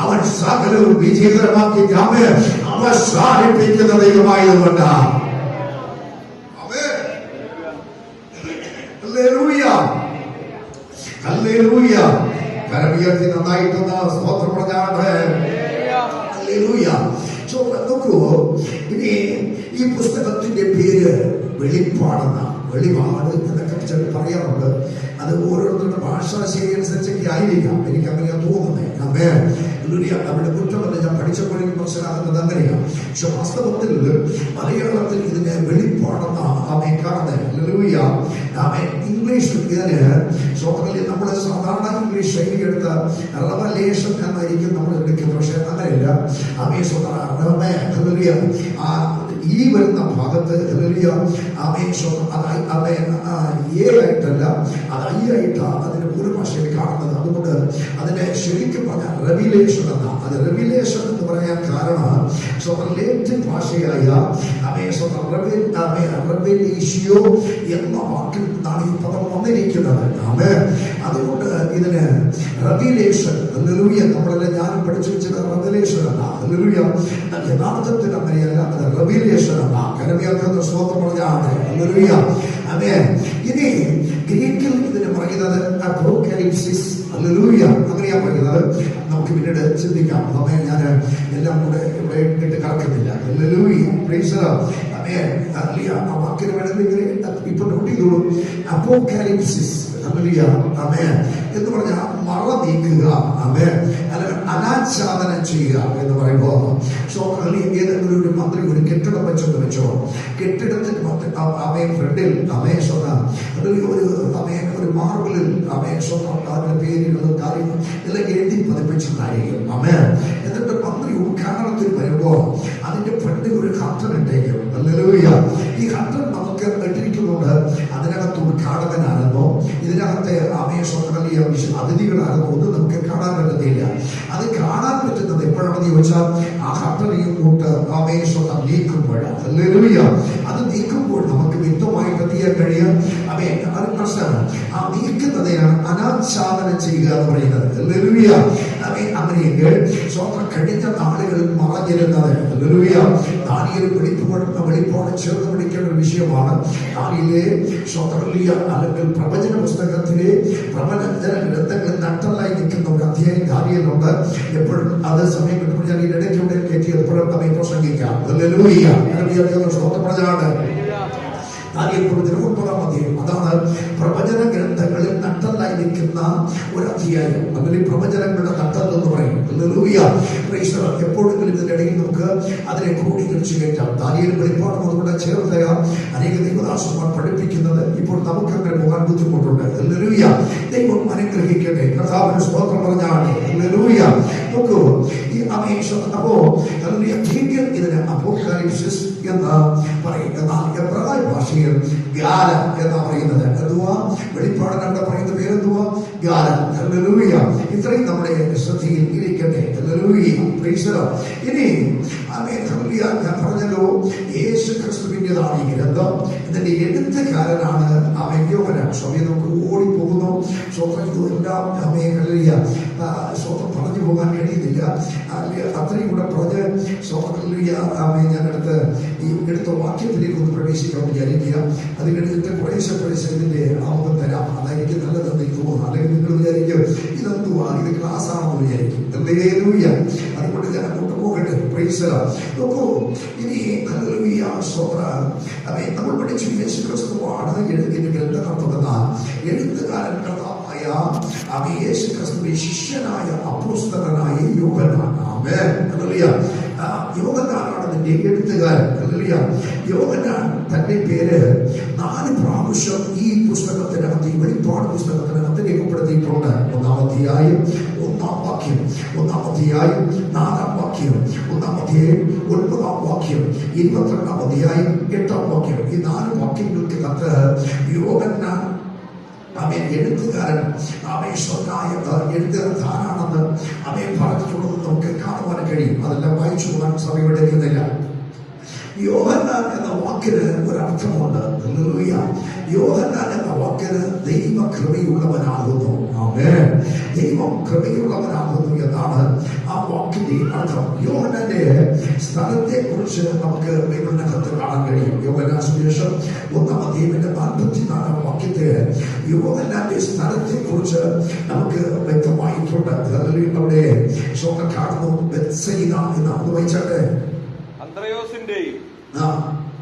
അവൻ സകലവും വിജയകരമാക്കി അവസാനിപ്പിക്കുന്ന ദൈവമായതുകൊണ്ടാണ്. കരമുയർത്തി നന്നായിട്ടൊന്ന് സ്തോത്രം പറഞ്ഞാണ്. നോക്കൂ, ഇനി ഈ പുസ്തകത്തിന്റെ പേര് വെളിപ്പാടെന്ന വെളിപാട് എന്നൊക്കെ ചില പറയാറുണ്ട്. അത് ഓരോരുത്തരുടെ ഭാഷാശൈലി അനുസരിച്ചൊക്കെ ആയിരിക്കാം. എനിക്ക് അങ്ങനെയാണ് തോന്നുന്നത്. അവിടെ കുറ്റമല്ല, ഞാൻ പഠിച്ചപ്പോഴേക്കും മനസ്സിലാകുന്നത് അങ്ങനെയാണ്. പക്ഷെ വാസ്തവത്തിൽ മലയാളത്തിൽ ഇതിനെ വെളിപ്പാടെന്ന ആമേ കാണുന്നത്. ഇംഗ്ലീഷിൽ ഇതിന് നമ്മുടെ സാധാരണ ഇംഗ്ലീഷ് ശൈലി എടുത്ത റെവലേഷൻ എന്നായിരിക്കും നമ്മൾ എടുക്കുന്നത്. പക്ഷെ അങ്ങനെയല്ല. ഈ വരുന്ന ഭാഗത്ത് ആയിട്ടല്ല, അത് ആയിട്ടാണ് അതിന്റെ ഒരു ഭാഷയിൽ കാണുന്നത്. അതുകൊണ്ട് അതിനെ ശരിക്കും പറഞ്ഞാൽ റെവിലേഷൻ എന്ന അത് റെവിലേഷൻ എന്ന് പറയാൻ കാരണം ലേറ്റിൻ ഭാഷയായ റെവലേഷ്യോ എന്ന വാക്കിൽ നിന്നാണ് ഈ പദം വന്നിരിക്കുന്നത്. അതുകൊണ്ട് ഇതിന് റെവിലേഷൻ നമ്മളെല്ലാം ഞാനും പഠിച്ചു വെച്ചത് റെവലേഷൻ അല്ല. യഥാർത്ഥത്തിൽ അങ്ങനെയല്ല, അത് റെവിലേഷൻ അല്ല. കരമിയാക്കുന്ന സ്വന്തം പറഞ്ഞാണ്. ഇനി ഗ്രീക്കിൽ ഇതിന് പറയുന്നത് അപ്പോക്കലിപ്സിസ്. അങ്ങനെയാ പറയുന്നത്. നമുക്ക് പിന്നീട് ചിന്തിക്കാം. ഞാൻ എല്ലാം കൂടെ ഇവിടെ ഇട്ട് കറക്കുന്നില്ല. ആ വാക്കിന് വേണമെങ്കിൽ ഇപ്പൊ നോട്ട് ചെയ്തോളൂ. അപ്പോക്കലിപ്സിസ് എന്ന് പറഞ്ഞാൽ മറ നീക്കുക, അനാച്ഛാദനം ചെയ്യുക എന്ന് പറയുമ്പോ ഏതെങ്കിലും ഒരു മന്ത്രി ഒരു കെട്ടിടം വെച്ചെന്ന് വെച്ചോ, കെട്ടിടത്തിന് ഫ്രണ്ടിൽ ഒരു മാർബിളിൽ അതിന്റെ പേരിലുള്ള കാര്യങ്ങൾ എല്ലാം എഴുതി പതിപ്പിച്ചിട്ടായിരിക്കും. എന്നിട്ട് മന്ത്രി ഉദ്ഘാടനത്തിൽ വരുമ്പോ അതിന്റെ ഫ്രണ്ടിൽ ഒരു കർട്ടൻ ഇട്ടേക്കും. ഈ കർട്ടൻ നമുക്ക് ഇട്ടിരിക്കുന്നുണ്ട്. അതിനകത്ത് ഉദ്ഘാടകനാണെന്നോ ഇതിനകത്തെ അതിഥികളാണെന്നോ ഒന്നും നമുക്ക് കാണാൻ പറ്റത്തില്ല. അത് കാണാൻ പറ്റുന്നത് എപ്പോഴാണെന്ന് ചോദിച്ചാൽ ആ കർട്ടനെയും കൂട്ട് നീക്കുമ്പോഴാണ്. അത് നീക്കുമ്പോൾ നമുക്ക് വ്യക്തമായിട്ട് എത്തിയാൻ കഴിയാം. അത് പ്രശ്നമാണ്. ആ നീക്കുന്നതിനാണ് അനാച്ഛാദനം ചെയ്യുക എന്ന് പറയുന്നത്. അങ്ങനെയെങ്കിൽ കഴിഞ്ഞ നാളുകളിൽ മറഞ്ഞിരുന്നത് ദാനിയേൽ വെളിപ്പോടെ ചേർന്ന് പിടിക്കേണ്ട ഒരു വിഷയമാണ്. ദാനിയേലിലെ അല്ലെങ്കിൽ പ്രവചന പുസ്തകത്തിലെ പ്രവചന ഗ്രന്ഥങ്ങളിൽ നട്ടലായി നിൽക്കുന്ന ഒരു അധ്യായം ദാനിയേലുണ്ട്. എപ്പോഴും അത് സമയം കിട്ടുമ്പോൾ ഞാൻ ഈ ഇടയ്ക്കൂടെ കയറ്റി എപ്പോഴും നമ്മെ പ്രസംഗിക്കാം. ദാനിയേൽ 9-ാം അധ്യായം അതാണ് പ്രവചന ഗ്രന്ഥങ്ങളിൽ നട്ടലായി നിൽക്കുന്ന ഒരു അധ്യായം, അല്ലെങ്കിൽ പ്രവചനങ്ങളുടെ തട്ടം എന്ന് പറയും. Hallelujah, praise the Lord. എപ്പോഴെങ്കിലും ഇതിന്റെ ഇടയിൽ നമുക്ക് അതിനെ ക്രോഡീകരിച്ച് കയറ്റാം. ദാനിയേലും വെളിപ്പാടും അതുകൊണ്ട് ചേർത്ത് അനേക ദൈവദാസന്മാർ പഠിപ്പിക്കുന്നത്. ഇപ്പോൾ നമുക്ക് അങ്ങനെ പോകാൻ ബുദ്ധിമുട്ടുണ്ട്. ഹല്ലേലൂയ, ദൈവം അനുഗ്രഹിക്കട്ടെ. കർത്താവിന് സ്തോത്രം പറഞ്ഞാണ്. ഹല്ലേലൂയ. നോക്കൂ, ഈ അമേഷം അപ്പോ ഇതിന് അപ്പോക്കാലിപ്സിസ് എന്ന് പറയും. എന്നാൽ എബ്രായ ഭാഷയിൽ ഗാല എന്നാ പറയുന്നത്. എന്തുവാ? വെളിപ്പാടൻ അവിടെ പറയുന്ന പേരെന്തുവാ? ഗാല. ഹല്ലേലൂയ. ഇത്രയും നമ്മുടെ ശ്രദ്ധയിൽ ഇരിക്കട്ടെ. Hallelujah, praise the Lord. ഇനി ഞാൻ പറഞ്ഞല്ലോ, യേശു ക്രിസ്തുവിൻ്റെതാണ് ഈ ഗ്രന്ഥം. ഇതിന്റെ എഴുത്തുകാരനാണ് യോഹന്നാൻ. സമയം നമുക്ക് ഓടിപ്പോകുന്നു. എല്ലാം സ്വന്തം പറഞ്ഞു പോകാൻ കഴിയുന്നില്ല. അത്രയും കൂടെ പറഞ്ഞ് ഞാൻ എടുത്ത വാക്യത്തിലേക്ക് ഒന്ന് പ്രവേശിക്കാൻ വിചാരിക്കുക. അത് കഴിഞ്ഞിട്ട് കുറേശ്ശെ ഇതിന്റെ ആമുഖം തരാം. അതായിരിക്കും നല്ലതെന്ന് എനിക്ക് തോന്നുന്നു. അല്ലെങ്കിൽ നിങ്ങൾ വിചാരിക്കും ഇതെന്തുവാ, ഇത് ക്ലാസ് ആണെന്ന് വിചാരിക്കും. ഹല്ലേലൂയ. അതുകൊണ്ട് ഞാൻ അങ്ങോട്ട് പോകട്ടെ. Praise the Lord. നോക്കൂ, ഇനി ഹല്ലേലൂയ, സ്തോത്രം. നമ്മൾ പഠിച്ചു യേശു ക്രിസ്തുവാണ് ഇതിന്റെ ഗ്രന്ഥകർത്താവെന്നാൽ എഴുത്തുകാരൻ കർത്താവായ യേശു ക്രിസ്തുവിന്റെ ശിഷ്യനായ അപ്പോസ്തലനായ യോഹന്നാൻ. ആമേൻ. ഹല്ലേലൂയ. യോഹന്നാനാണ് അതിന്റെ എഴുത്തുകാരൻ. ഹല്ലേലൂയ. യോഹന്നാൻ തന്റെ പേര് 4 പ്രാവശ്യം ഈ പുസ്തകത്തിനകത്ത്, ഈ വെളിപ്പാട് പുസ്തകത്തിനകത്ത് രേഖപ്പെടുത്തിയിട്ടുണ്ട്. 1-ാം അധ്യായം 1-ാം വാക്യം, 1-ാം അധ്യായം 4-ാം വാക്യം, 1-ാം അധ്യായം 9-ാം വാക്യം, 22-ാം അധ്യായം 8-ാം വാക്യം. ഈ 4 വാക്യങ്ങൾക്കകത്ത് യോഹന്നാൻ എഴുത്തുകാരൻ എഴുത്തുകാരനാണെന്ന് പറഞ്ഞിട്ടുള്ളത് നമുക്ക് കാണുവാൻ കഴിയും. അതെല്ലാം വായിച്ചു പോകാൻ സമയം എടുക്കുന്നില്ല. യോഹന്നാൻ എന്ന വാക്കിന് ഒരർത്ഥമുണ്ട്. ഹല്ലേലൂയ. യോഹന്നാൻ എന്ന വാക്കിന് ദൈവകൃപയുള്ളവനാകുന്നു. ആമേൻ. ദൈവം കൃപയുള്ളവനാകുന്നു എന്നാണ് ആ വാക്കിന്റെ അർത്ഥം. യോഹന്നാന്റെ സ്ഥലത്തെ കുറിച്ച് നമുക്ക് ബൈബിളിനകത്ത് കാണാൻ കഴിയും. യോഹന്നാൻ സുവിശേഷം 1-ാം അധ്യായത്തിന്റെ 44-ാം വാക്യത്തിൽ യോഹന്നാന്റെ സ്ഥലത്തെ കുറിച്ച് നമുക്ക് വ്യക്തമായിട്ടുണ്ട്. അവിടെ കാണുന്നു ബെത്സയിദ എന്നാണ് വായിച്ചാട്ടെ. അന്ത്രയോസിന്റെയും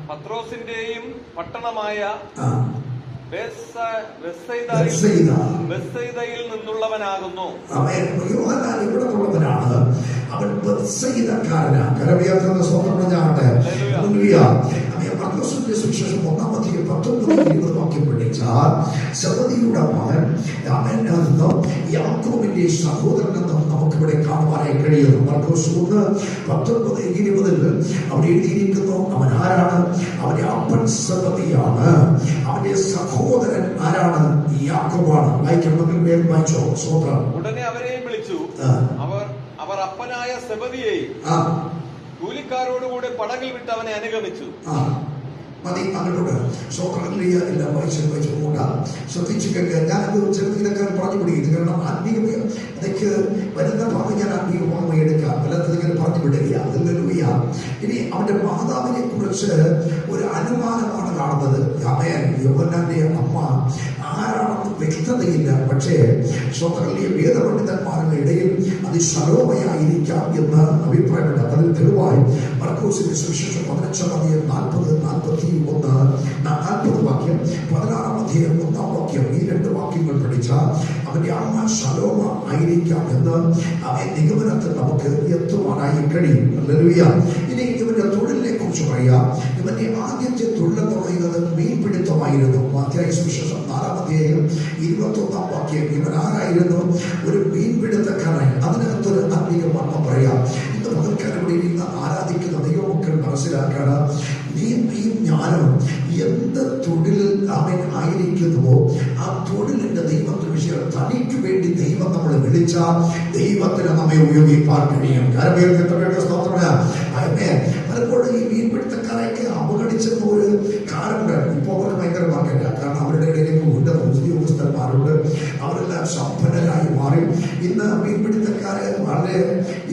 പത്രോസിന്റെയും പട്ടണമായ ബെത്സയിദയിൽ നിന്നുള്ളവനാകുന്നു. യോഹന്നാൻ ഇവിടെ ഉള്ളവനാണ്. അവൻ ബെത്സയിദക്കാരനാണ്. കരമേൽക്കുന്ന സ്വന്തം പറഞ്ഞാട്ടെ. മർക്കോസിന്റെ സുവിശേഷം 1-ാം അധ്യായം 19-20 വാക്യം പഠിച്ചാൽ സെബദിയുടെ മകൻ യാക്കോബിന്റെ സഹോദരനെന്നും നമുക്കിവിടെ കാണുവാനായി കഴിയുന്നു. മർക്കോസ് 1:19-20 അവിടെ എഴുതിയിരിക്കുന്നു. അവൻ ആരാണ്? അവന്റെ അപ്പൻ സെബദിയാണ്. അവന്റെ സഹോദരൻ ആരാണ്? യാക്കോബാണ്. വായിക്കണമെങ്കിൽ വേഗം വായിച്ചോ. സ്വന്തം. ഉടനെ അവരെയും വിളിച്ചു. അവർ അപ്പനായ സെബദിയെയും കൂലിക്കാരോടുകൂടെ പടകിൽ വിട്ട് അവനെ അനുഗമിച്ചു. മതി അങ്ങോട്ട്. സ്വതന്ത്രിയ എല്ലാം വായിച്ചു കൂടാ. ശ്രദ്ധിച്ചു കേൾക്കുക. ഞാനത് ചെറുതിനൊക്കെ പറഞ്ഞു പിടിക്കുന്നു. കാരണം ആത്മീയ അതൊക്കെ വരുന്ന ഭാഗം ഞാൻ ആത്മീയമായി എടുക്കാം. അല്ലാത്തത് ഇങ്ങനെ പറഞ്ഞു വിടുക. ഹല്ലേലൂയ. ഇനി അവന്റെ മാതാവിനെ കുറിച്ച് ഒരു അനുമാനമാണ് കാണുന്നത്. യോഹന്നാന്റെ അമ്മ ആരാണെന്ന് വ്യക്തതയില്ല. പക്ഷേ സ്വതന്ത്രിയ വേദപണ്ഡിതന്മാരുടെ ഇടയിൽ അത് ശലോമയായിരിക്കാം എന്ന് അഭിപ്രായമുണ്ട്. അതിൽ തെളിവായി മർക്കോസിന്റെ സുവിശേഷം 15-ാം അധ്യായം 40 വാക്യം, 16-ാം അധ്യായം 1-ാം വാക്യം, ഈ 2 വാക്യങ്ങൾ പഠിച്ചാൽ അവന്റെ അമ്മ ശലോമ ആയിരിക്കാം എന്ന് നിഗമനത്തിൽ നമുക്ക് എത്തുവാനായി കഴിയും. ഹല്ലേലൂയ. ഇനി ഇവന്റെ തൊഴിലിനെ കുറിച്ച് പറയാം. ഇവന്റെ ആദ്യത്തെ തൊഴിലെന്ന് പറയുന്നത് മീൻപിടുത്തമായിരുന്നു. മത്തായി സുവിശേഷം 4-ാം അധ്യായം 21-ാം വാക്യം. ഇവൻ ആരായിരുന്നു? ഒരു മീൻപിടുത്തക്കാരനായി. അതിനകത്തൊരു ആത്മീയ മർമ്മം പറയാം. ഇന്ന് പകൽക്കാരോട് ഇരുന്ന് ആരാധിക്കുന്ന ദൈവമക്കൾ മനസ്സിലാക്കണം. ഞാനും എന്ത് തൊഴിലിൽ അവൻ ആയിരിക്കുന്നുവോ ആ തൊഴിലിന്റെ ദൈവത്തിന് വിഷയം തനിക്ക് വേണ്ടി ദൈവം നമ്മളെ വിളിച്ചാൽ ദൈവത്തിന് നമ്മെ ഉപയോഗിക്കാൻ കഴിയും. പലപ്പോഴും ഈ മീൻപിടുത്തക്കാരെയൊക്കെ അവഗണിച്ചപ്പോൾ ഒരു കാലമുണ്ട്. ഇപ്പോൾ അവർക്ക് ഭയങ്കര മാർക്കറ്റാണ്. കാരണം അവരുടെ ഇടയിലേക്ക് ഉന്നത ഉദ്യോഗസ്ഥന്മാരുണ്ട്. അവരെല്ലാം സമ്പന്നരായി മാറി. ഇന്ന് മീൻപിടുത്തക്കാരെ വളരെ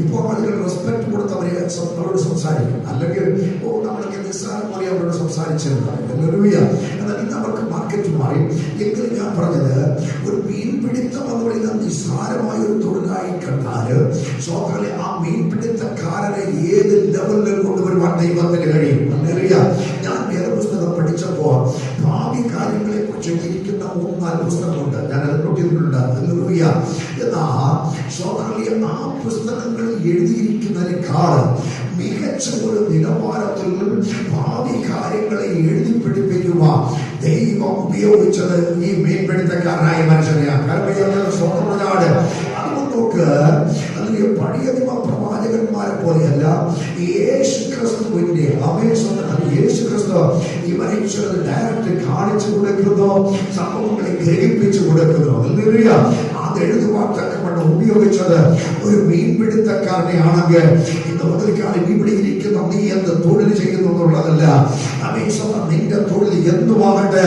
ഇപ്പോൾ ആളുകൾ റെസ്പെക്ട് കൊടുത്തവരെ അവരോട് സംസാരിക്കും. അല്ലെങ്കിൽ നമ്മളൊക്കെ നിസ്സാരം പോലെ അവരോട് സംസാരിച്ചിരുന്നത്. എന്നാൽ ഇന്ന് അവർക്ക് മാർക്കറ്റ് മാറി. എങ്കിലും ഞാൻ പറഞ്ഞത് ഒരു മീൻപിടുത്തം എന്ന് പറയുന്നത് നിസ്സാരമായ ഒരു തൊഴിലായി കണ്ടാല് സ്വതന്ത്രെ ആ മീൻപിടുത്തക്കാരനെ ഏത് ലെവലിൽ കൊണ്ടുവരുവാൻ ദൈവത്തിന് കഴിയും. ഞാൻ വേറെ പുസ്തകം പഠിച്ചപ്പോൾ ചിലപ്പോൾ ഭാവി കാര്യങ്ങളെ കുറിച്ച് ഇരിക്കുന്ന 3-4 പുസ്തകമുണ്ട്. ഞാൻ അത് നോട്ട് ചെയ്തിട്ടുണ്ട്. എന്നാ ആ പുസ്തകങ്ങൾ എഴുതിയിരിക്കുന്നതിനേക്കാൾ മികച്ച ഒരു നിലവാരത്തിൽ ഭാവി കാര്യങ്ങളെ എഴുതി പിടിപ്പിക്കുക ദൈവം ഉപയോഗിച്ചത് ഈ മീൻപിടുത്തക്കാരനായ മനുഷ്യനെയാണ്. അതുകൊണ്ട് നോക്ക്, അല്ലെങ്കിൽ പഴയ നിയമ പ്രവാചകന്മാരെ പോലെയല്ല യേശു ക്രിസ്തുവിന്റെ യേശു ക്രിസ്തു ഈ മനുഷ്യർ ഡയറക്റ്റ് കാണിച്ചു കൊടുക്കുന്നു, സംഭവങ്ങളെ ഗ്രഹിപ്പിച്ചു കൊടുക്കുന്നു. അത് എഴുതുവാൻ തക്കവണ്ണം ഉപയോഗിച്ചത് ഒരു മീൻപിടുത്തക്കാരനെ ആണെങ്കിൽ ഇന്ന് മുതൽക്കാലം ഇവിടെ ഇരിക്കുന്ന നീ എന്ത് തൊഴിൽ ചെയ്യുന്നു എന്നുള്ളതല്ല, നിന്റെ തൊഴിൽ എന്തുമാകട്ടെ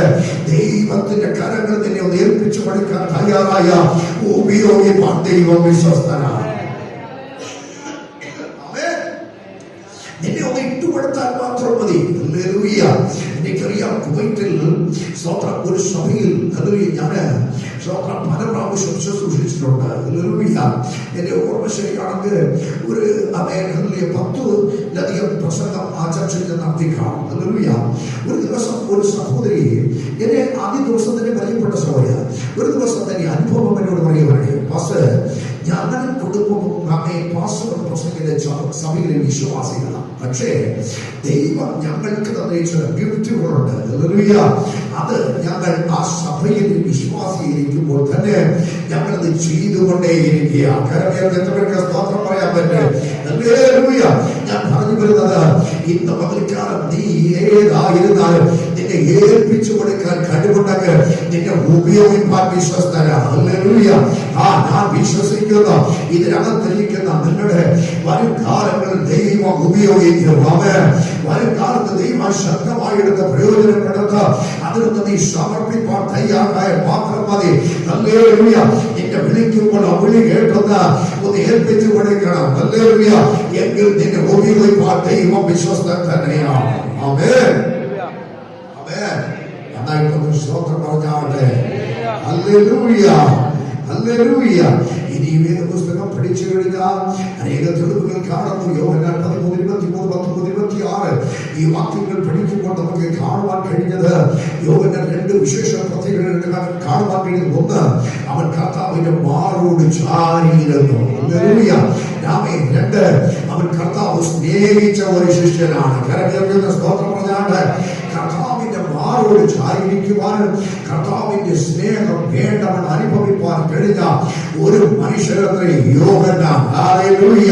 ദൈവത്തിന്റെ കരങ്ങൾ നിന്നെ ഒന്ന് ഏൽപ്പിച്ചു കൊടുക്കാൻ തയ്യാറായ ഉപയോഗിപ്പാൻ ദൈവം വിശ്വസ്തനാണ്. നിന്നെ ഒന്ന് ഇട്ടുകൊടുത്താൽ മാത്രം മതി. എനിക്കറിയാം, കുവൈറ്റിൽ ഒരു സഭയിൽ ഞാൻ പല പ്രാവശ്യം ശുശ്രൂഷിച്ചിട്ടുണ്ട്. എന്റെ ഓർമ്മ ശരിയാണെങ്കിൽ ഒരു 10-ലധികം പ്രസംഗം ആ ചർച്ചയിൽ നടത്തി കാണും. ഒരു ദിവസം ഒരു സഹോദരി എന്നെ ആദ്യ ദിവസം തന്നെ പരിചയപ്പെട്ട സഹോദര ഒരു ദിവസം തന്നെ അനുഭവം എന്നോട് പറയുകയാണ്, പാസ്റ്റർ ഞങ്ങളുടെ കുടുംബവും പാസ്റ്റർ പ്രസംഗിച്ച സഭയിലെ വിശ്വാസികളാണ്, പക്ഷേ ദൈവം ഞങ്ങൾക്ക് തന്നിച്ച ഗിഫ്റ്റുകളുണ്ട്. അത് ഞങ്ങൾ ആ സഭയിൽ വിശ്വാസിയിരിക്കുമ്പോൾ തന്നെ ഞങ്ങളത് ചെയ്തുകൊണ്ടേയിരിക്കുക. സ്തോത്രം പറയാൻ പറ്റും. ഞാൻ പറഞ്ഞു വരുന്നത്, ഇന്ന് പകൽക്കാലം നീ ഏതായിരുന്നാലും നിന്നെ ഏൽപ്പിച്ചു കൊടുക്കാൻ കഴിവുണ്ടെങ്കിൽ നിന്നെ ഉപയോഗിക്കാൻ വിശ്വസ്തരാണ്. ഞാൻ വിശ്വസിക്കുന്നു ഇതിനകത്തിരിക്കുന്ന നിങ്ങളുടെ വരും കാലങ്ങളിൽ ദൈവം ഉപയോഗിക്കും. വരും കാലത്ത് ദൈവം ശക്തമായി എടുത്ത് പ്രയോജനപ്പെടുത്ത അതിൽ നിന്ന് നീ സമർപ്പിക്കാൻ തയ്യാറായ മാത്രം മതി. നിന്നെ വിളിക്കുമ്പോൾ ആ വിളി കേട്ടുന്ന ഒന്ന് ഏൽപ്പിച്ചു കൊടുക്കണം. എങ്കിൽ നിന്നെ ഉപയോഗിക്കാൻ ദൈവം വിശ്വസ്തൻ തന്നെയാണ്. നന്നായിട്ടൊന്ന് സ്തോത്രം പറഞ്ഞാട്ടെ. Hallelujah, hallelujah. ഇനി വേദപുസ്തകം പഠിച്ചു കഴിഞ്ഞാൽ അനേക തെളിവുകൾ കാണുന്നു. യോഹന്നാൻ 13:23-26 ഈ വാക്യങ്ങൾ പഠിക്കുമ്പോൾ നമുക്ക് കാണുവാൻ കഴിഞ്ഞത് യോഹന്നാൻ 2 വിശേഷ പ്രത്യേകതകൾ കാണുവാൻ കഴിഞ്ഞത്. ഒന്ന്, അവൻ കർത്താവിന്റെ മാറോട് ചാരിയിരുന്നു. 2, അവൻ കർത്താവ് സ്നേഹിച്ച ഒരു ശിഷ്യനാണ്. കരകേൾക്കുന്ന സ്തോത്രം പറഞ്ഞാണ്ട് കർത്താവിന്റെ മാറോട് ചാരിയിരിക്കുവാനും കർത്താവിന്റെ സ്നേഹം വേണ്ടവൻ അനുഭവിപ്പാൻ കഴിഞ്ഞ ഒരു മനുഷ്യരത്രേ യോഹന്നാൻ. ഹല്ലേലൂയ.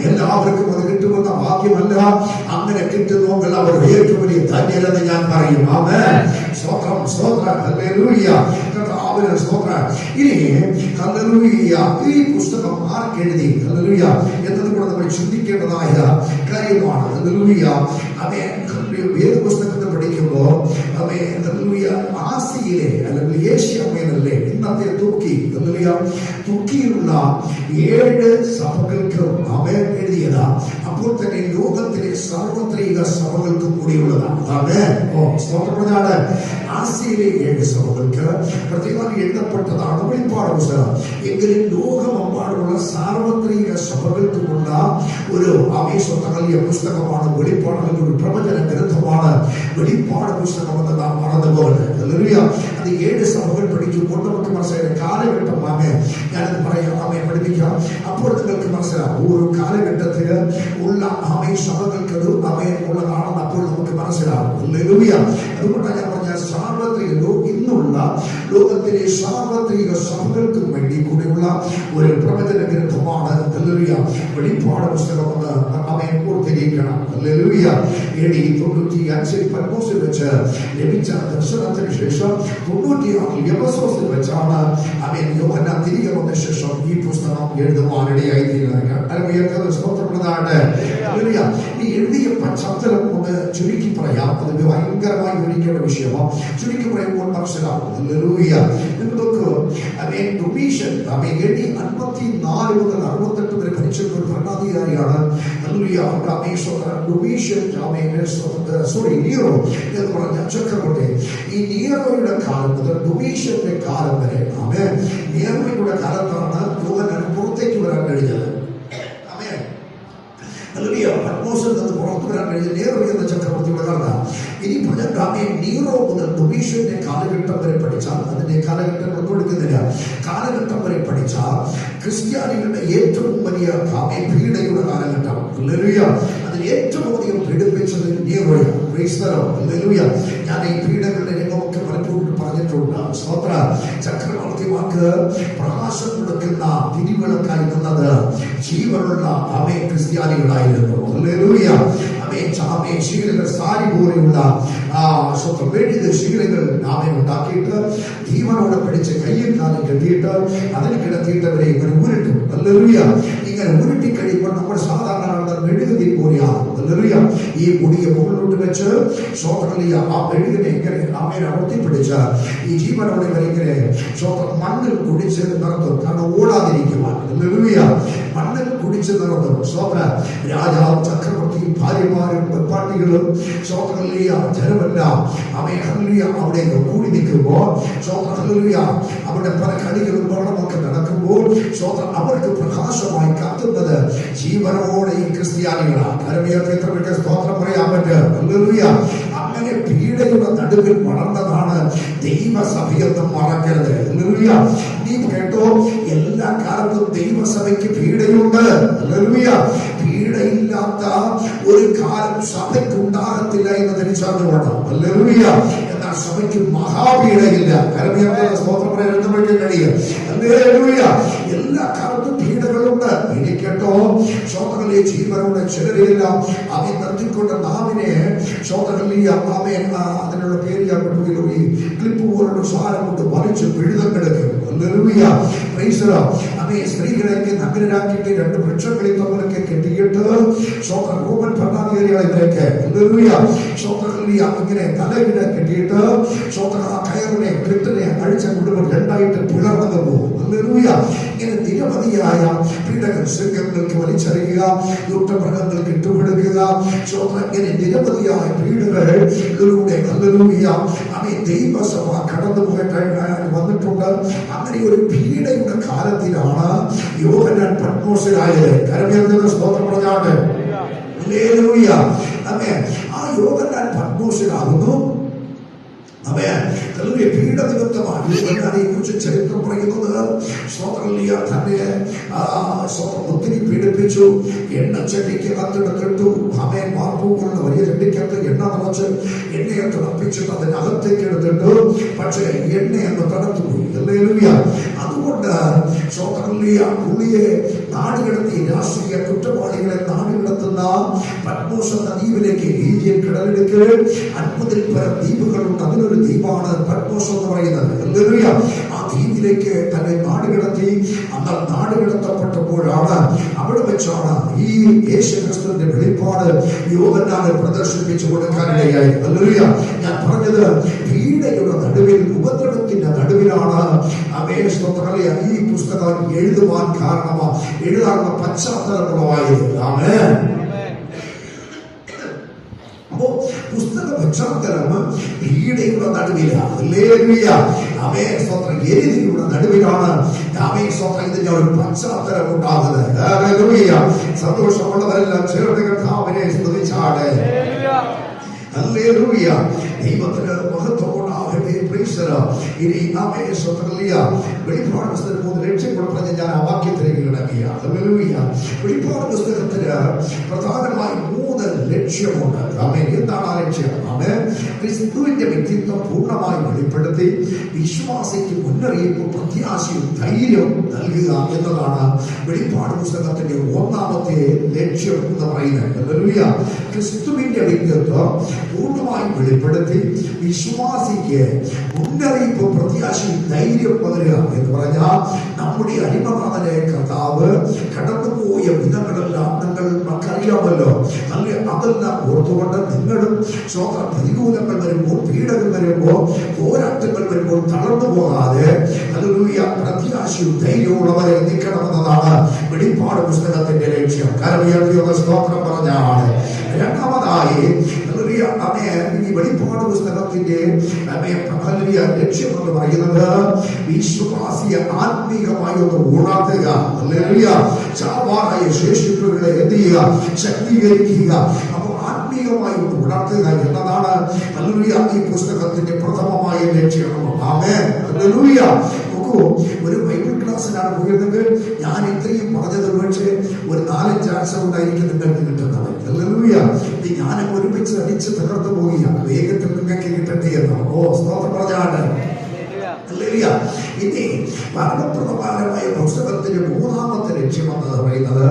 എല്ലാവർക്കും അത് കിട്ടുമെന്ന ഭാഗ്യമല്ല. അങ്ങനെ കിട്ടുന്നെങ്കിൽ അവർ ഏറ്റവും വലിയ ധന്യരെന്ന് ഞാൻ പറയും. ആമേൻ. സ്തോത്രം, സ്തോത്രം. ഹല്ലേലൂയ. കർത്താവിന് സ്തോത്രം. ഇനി ഹല്ലേലൂയ, ഈ പുസ്തകം ആർക്കെഴുതി ഹല്ലേലൂയ എന്നത് കൂടെ നമ്മൾ ചിന്തിക്കേണ്ടതായ കാര്യമാണ്. ഹല്ലേലൂയ. വേദപുസ്തകത്തെ പഠിക്കുമ്പോൾ ആസിയയിലെ അല്ലെങ്കിൽ ഏഷ്യമേനല്ലേ ഇന്നത്തെ തുർക്കിയിലുള്ള 7 സഭകൾക്ക് അവൻ എഴുതിയതാ. അപ്പോൾ തന്നെ ലോകത്തിലെ സാർവത്രിക സഭകൾക്ക് കൂടിയുള്ളതാണ്. ആസിയയിലെ 7 സഭകൾക്ക് പ്രത്യേകമായി എഴുതപ്പെട്ടതാണ് വെളിപ്പാട് പുസ്തകം. എങ്കിലും ലോകമെമ്പാടുമുള്ള സാർവത്രിക സഭകൾക്കുമുള്ള ഒരു ആവേശത്തകലിയ പുസ്തകമാണ് വെളിപ്പാട്. ഒരു പ്രവചന ഗ്രന്ഥമാണ് വെളിപ്പാട് പുസ്തകം എന്ന് നാം മറന്നുപോകരുത്. അത് 7 സഭകൾ പഠിക്കുമ്പോൾ നമുക്ക് മനസ്സിലായ കാലഘട്ടം ഞാനത് പറയാം, പഠിപ്പിക്കാം. അപ്പോൾ നിങ്ങൾക്ക് മനസ്സിലാവും ഓരോ കാലഘട്ടത്തിൽ ഉള്ള സഭകൾക്ക് ഉള്ളതാണെന്ന് അപ്പോൾ നമുക്ക് മനസ്സിലാവും. അതുകൊണ്ടാണ് ഞാൻ പറഞ്ഞ സാർവത്രിക ഇന്നുള്ള ലോകത്തിലെ സാർവത്രിക സഭകൾക്കും വേണ്ടി കൂടെയുള്ള ഒരു പ്രവചന ഗ്രന്ഥമാണ് വെളിപ്പാട് പുസ്തകം എന്ന് അവൻ പൂർത്തീകരിക്കണം. AD 95 പത്മോസിൽ വെച്ച് ലഭിച്ച ദർശനത്തിന് ശേഷം 96 എഫെസോസിൽ വെച്ചാണ് അവൻ യോഹന്നാൻ തിരികെ വന്ന ശേഷം ഈ പുസ്തകം എഴുതുവാനിടയായി തീരുന്നത്. സ്തോത്രപ്രദമാണ്. ഈ എഴുതിയ പശ്ചാത്തലം ഒന്ന് ചുരുക്കി പറയാം. അത് ഭയങ്കരമായി വിവരിക്കേണ്ട വിഷയമാണ്. ചുരുക്കി പറയുമ്പോൾ മനസ്സിലാവും. ഡൊമീഷ്യൻ AD 54 മുതൽ 68 വരെ ഭരിച്ചിരുന്ന ഒരു ഭരണാധികാരിയാണ് നീറോ എന്ന് പറഞ്ഞ ചക്രവർത്തി. ഈ നീറോയുടെ കാലം മുതൽ ഡൊമീഷ്യന്റെ കാലം വരെ നീറോയുടെ കാലത്താണ് യോഹന്നാൻ പുറത്തേക്ക് വരാൻ കഴിഞ്ഞത്. പത്മോസിൽ നിന്ന് പുറത്തു വരാൻ കഴിഞ്ഞ നേരോ എന്ന ചക്രവർത്തിയുടെ കഥ. ഇനി നീറോ മുതൽ ഡൊമീഷ്യന്റെ കാലഘട്ടം വരെ പഠിച്ചാൽ, അതിന്റെ കാലഘട്ടം കൊടുക്കുന്നില്ല, കാലഘട്ടം വരെ പഠിച്ചാൽ ക്രിസ്ത്യാനികളുടെ ഏറ്റവും വലിയ പീഡയുടെ കാലഘട്ടം. അതിൽ ഏറ്റവും അധികം പീഡിപ്പിച്ചത് നീറോയാണ്. ഞാൻ ഈ പീഡകളുടെ രംഗമൊക്കെ പലപ്പോഴും പറഞ്ഞിട്ടുണ്ട്. സ്തോത്ര. ചക്രവർത്തിമാർക്ക് പ്രകാശം കൊടുക്കുന്ന തിരിവിളക്കായി നിന്നത് ജീവനുള്ള ക്രിസ്ത്യാനികളായിരുന്നു. ശീലകൾ സാരി പോലെയുള്ള മെഴുകിയ ശീലകൾ ഉണ്ടാക്കിയിട്ട് ജീവനോടെ പിടിച്ച് കയ്യിൽ കാലം കെട്ടിയിട്ട് അതിൽ കിടത്തിയിട്ടവരെ ഇങ്ങനെ ഉരുട്ടും. ഇങ്ങനെ ഉരുട്ടി കഴിയുമ്പോൾ നമ്മൾ സാധാരണ മെഴുകുതി പോലെയാണ്. ഈ മുടിയെ മുകളിലോട്ട് വെച്ച് ആ മെഴുകിനെ ഇങ്ങനെ അമ്മയെ അമർത്തിപ്പിടിച്ച് ഈ ജീവനോടെ ഇങ്ങനെ മണ്ണിൽ കുടിച്ച് നടത്തും. കാരണം ഓടാതിരിക്കുവാൻ മണ്ണിൽ കുടിച്ച് നടത്തും. രാജാവ്, ചക്രവർത്തിയും ഭാര്യമാരും വെപ്പാട്ടികളും ജനമെല്ലാം അവിടേക്ക് കൂടി നിൽക്കുമ്പോൾ അവിടെ പല കളികളും വെള്ളമൊക്കെ നടക്കുമ്പോൾ അവർക്ക് പ്രകാശമായി കത്തുന്നത് ജീവനോടെ ഈ ക്രിസ്ത്യാനികളാണ്. കരമേയത്ര സ്തോത്രം പറയാൻ പറ്റും. അങ്ങനെ പീഡയുടെ നടുവിൽ വളർന്നതാണ് ദൈവസഭയെന്ന് മറക്കരുത്. നീ കേട്ടോ, എല്ലാ കാലത്തും ദൈവസഭയ്ക്ക് പീഡയുണ്ട്. പീഡയില്ലാത്ത ഒരു കാലം സഭയ്ക്ക് ഉണ്ടാകത്തില്ല എന്ന് തിരിച്ചറിഞ്ഞുകൊള്ളണം. എന്നാൽ സഭയ്ക്ക് മഹാപീഡയില്ല. സ്തോത്രം പറയാൻ കഴിയും. എല്ലാ കാലത്തും പീഡകളുണ്ട്. ഇനി കേട്ടോ, ശ്രോതകളെ ജീവനോടെ ചിലരെയെല്ലാം അവൻ നിർത്തിക്കൊണ്ട് നാവിനെ അതിനുള്ള പേര് ഈ ക്ലിപ്പ് പോലുള്ള സാധനം കൊണ്ട് വലിച്ച് പിഴുതെടുക്കും. സ്ത്രീകളെ നഗരരാക്കിയിട്ട് രണ്ട് വൃക്ഷങ്ങളിൽ തമ്മിലൊക്കെ കെട്ടിയിട്ട് റോമൻ ഭരണാധികാരികളെ ഇവരൊക്കെ ഇങ്ങനെ തലയിലെ കെട്ടിയിട്ട് ആ കയറിനെ കെട്ടിനെ അഴിച്ച കുടുംബം രണ്ടായിട്ട് പിളർന്നു പോകും. ഇങ്ങനെ നിരവധിയായ പീഡകൾ, ശൃംഗങ്ങൾക്ക് വലിച്ചെറിയുക, യുദ്ധമൃഗങ്ങൾക്ക് ഇട്ടുകൊടുക്കുക, ഇങ്ങനെ നിരവധിയായ പീഡകളിലൂടെ ദൈവസഭ കടന്നുപോയി വന്നിട്ടുണ്ട്. അങ്ങനെ ഒരു പീഡയുടെ കാലത്തിലാണ് യോഹന്നാൻ പത്മോസിലായത്. കരമേൽക്കുന്ന സ്തോത്രം പറഞ്ഞാണ്. ആ യോഹന്നാൻ പത്മോസിലാകുന്നു. പീഡനിമിത്തമാണ് കുറിച്ച് ചരിത്രം പറയുന്നത്. തന്നെ ഒത്തിരി പീഡിപ്പിച്ചു. എണ്ണ ചെടിക്ക് കത്തെടുത്തിട്ടു. മാർപ്പുകളുടെ വലിയ ചെടിക്കകത്ത് എണ്ണ നിറച്ച് എണ്ണയെ തിളപ്പിച്ചിട്ട് അതിനകത്തേക്ക് എടുത്തിട്ടു. പക്ഷെ എണ്ണയെന്ന് തണുത്തുപോയി. അതുകൊണ്ട് പുള്ളിയെ നാടുകടത്തി, രാഷ്ട്രീയ കുറ്റവാളികളെ നാടുകടത്തുന്ന പത്മോസ് എന്ന ദ്വീപിലേക്ക്, ഈജിയൻ കടലിലേക്ക് 50-ൽ പരം ദ്വീപുകളുണ്ട്. അതിലൊരു ദ്വീപാണ് പത്മോസ് എന്ന് പറയുന്നത്. ആ ദ്വീപിലേക്ക് തന്നെ നാടുകടത്തി. അന്ന് നാടുകടത്തപ്പെട്ടപ്പോഴാണ് അവിടെ വെച്ചാണ് ഈ യേശുക്രിസ്തുവിന്റെ വെളിപ്പാട് യോഹന്നാനെ പ്രദർശിപ്പിച്ചു കൊടുക്കാനിടയായി. ഞാൻ പറഞ്ഞത് പീഡയുടെ നടുവിൽ, ഉപദ്രവത്തിന്റെ നടുവിലാണ് ഈ പുസ്തകം എഴുതുവാൻ എഴുതാനുള്ള പശ്ചാത്തലമുള്ളതായത്. അപ്പോ പുസ്തക പശ്ചാത്തലം പീഡയുടെ നടുവിലാണ്. എരിതിയുടെ നടുവിലാണ് ഇതിന്റെ ഒരു പശ്ചാത്തലം ഉണ്ടാകുന്നത്. സന്തോഷമുള്ളവരെല്ലാം ചേർന്ന് കർത്താവിനെ സ്തുതിച്ചാട്. ദൈവത്തിന് മഹത്വമുണ്ടാകട്ടെ. ഇനി വെളിപ്പാട് പുസ്തകത്തിൽ 3 ലക്ഷ്യങ്ങൾ പറഞ്ഞ് ഞാൻ ആ വാക്യത്തിലേക്ക് കിടക്കുക. വെളിപ്പാട് പുസ്തകത്തിന് പ്രധാനമായി 3 ലക്ഷ്യമുണ്ട്. എന്താണ് ആ ലക്ഷ്യം? ക്രിസ്തുവിന്റെ വ്യക്തിത്വം പൂർണ്ണമായി വെളിപ്പെടുത്തി വിശ്വാസിക്ക് മുന്നറിയിപ്പ്, പ്രത്യാശയും ധൈര്യം നൽകുക എന്നതാണ് വെളിപ്പാട് പുസ്തകത്തിന്റെ 1ാമത്തെ ലക്ഷ്യം എന്ന് പറയുന്നത്. ക്രിസ്തുവിന്റെ വ്യക്തിത്വം പൂർണ്ണമായി വെളിപ്പെടുത്തി വിശ്വാസിക്ക് മുന്നറിയിപ്പ്, പ്രത്യാശയും ധൈര്യം പകരുക എന്ന് പറഞ്ഞാൽ നമ്മുടെ അടിമനാഥനെ കർത്താവ് കടന്നുപോയ വിധങ്ങളെല്ലാം നിങ്ങൾക്കറിയാമല്ലോ. അതെല്ലാം ഓർത്തുകൊണ്ട് നിങ്ങളും പ്രതികൂലങ്ങൾ വരുമ്പോൾ, പീഡകൾ വരുമ്പോൾ, പോരാട്ടങ്ങൾ വരുമ്പോൾ തളർന്നു പോകാതെ പ്രത്യാശയും ധൈര്യമുള്ളവരെ നിൽക്കണമെന്നതാണ് വെളിപ്പാട് പുസ്തകത്തിന്റെ ലക്ഷ്യം. കാരണം സ്തോത്രം പറഞ്ഞാണ്. രണ്ടാമതായി ഈ വെളിപ്പാട് പുസ്തകത്തിന്റെ ലക്ഷ്യമെന്ന് പറയുന്നത് വിശ്വാസിയെ ആത്മീകമായി ഒന്ന് ഉണർത്തുക, ചാവാറായ ശേഷിപ്പുകളെ എന്ത് ചെയ്യുക, ശക്തീകരിക്കുക. അപ്പൊ ആത്മീകമായി ഒന്ന് ഉണർത്തുക എന്നതാണ് ഈ പുസ്തകത്തിന്റെ പ്രഥമമായ ലക്ഷ്യം. ആമേൻ. ഹല്ലേലൂയ. നോക്കൂ, ഒരു ബൈബിൾ ക്ലാസ്സിലാണ് പോയിരുന്നത്. ഞാൻ ഇത്രയും പറഞ്ഞത് പക്ഷേ ഒരു 4-5 ആഴ്ച കൊണ്ടായിരിക്കും നിങ്ങൾക്ക് കിട്ടുന്നത്. ഹല്ലേലൂയ. ഇത് ഞാൻ ഒരുമിച്ച് അടിച്ച് തകർന്നു പോവുകയാണ്. വേഗത്തിൽ നിങ്ങൾക്ക് കിട്ടട്ടെ എന്ന് സ്തോത്രം പറഞ്ഞാണ്. ഇനി മരണപ്രദമായ പുസ്തകത്തിന്റെ 3-ാമത്തെ ലക്ഷ്യമെന്ന് പറയുന്നത്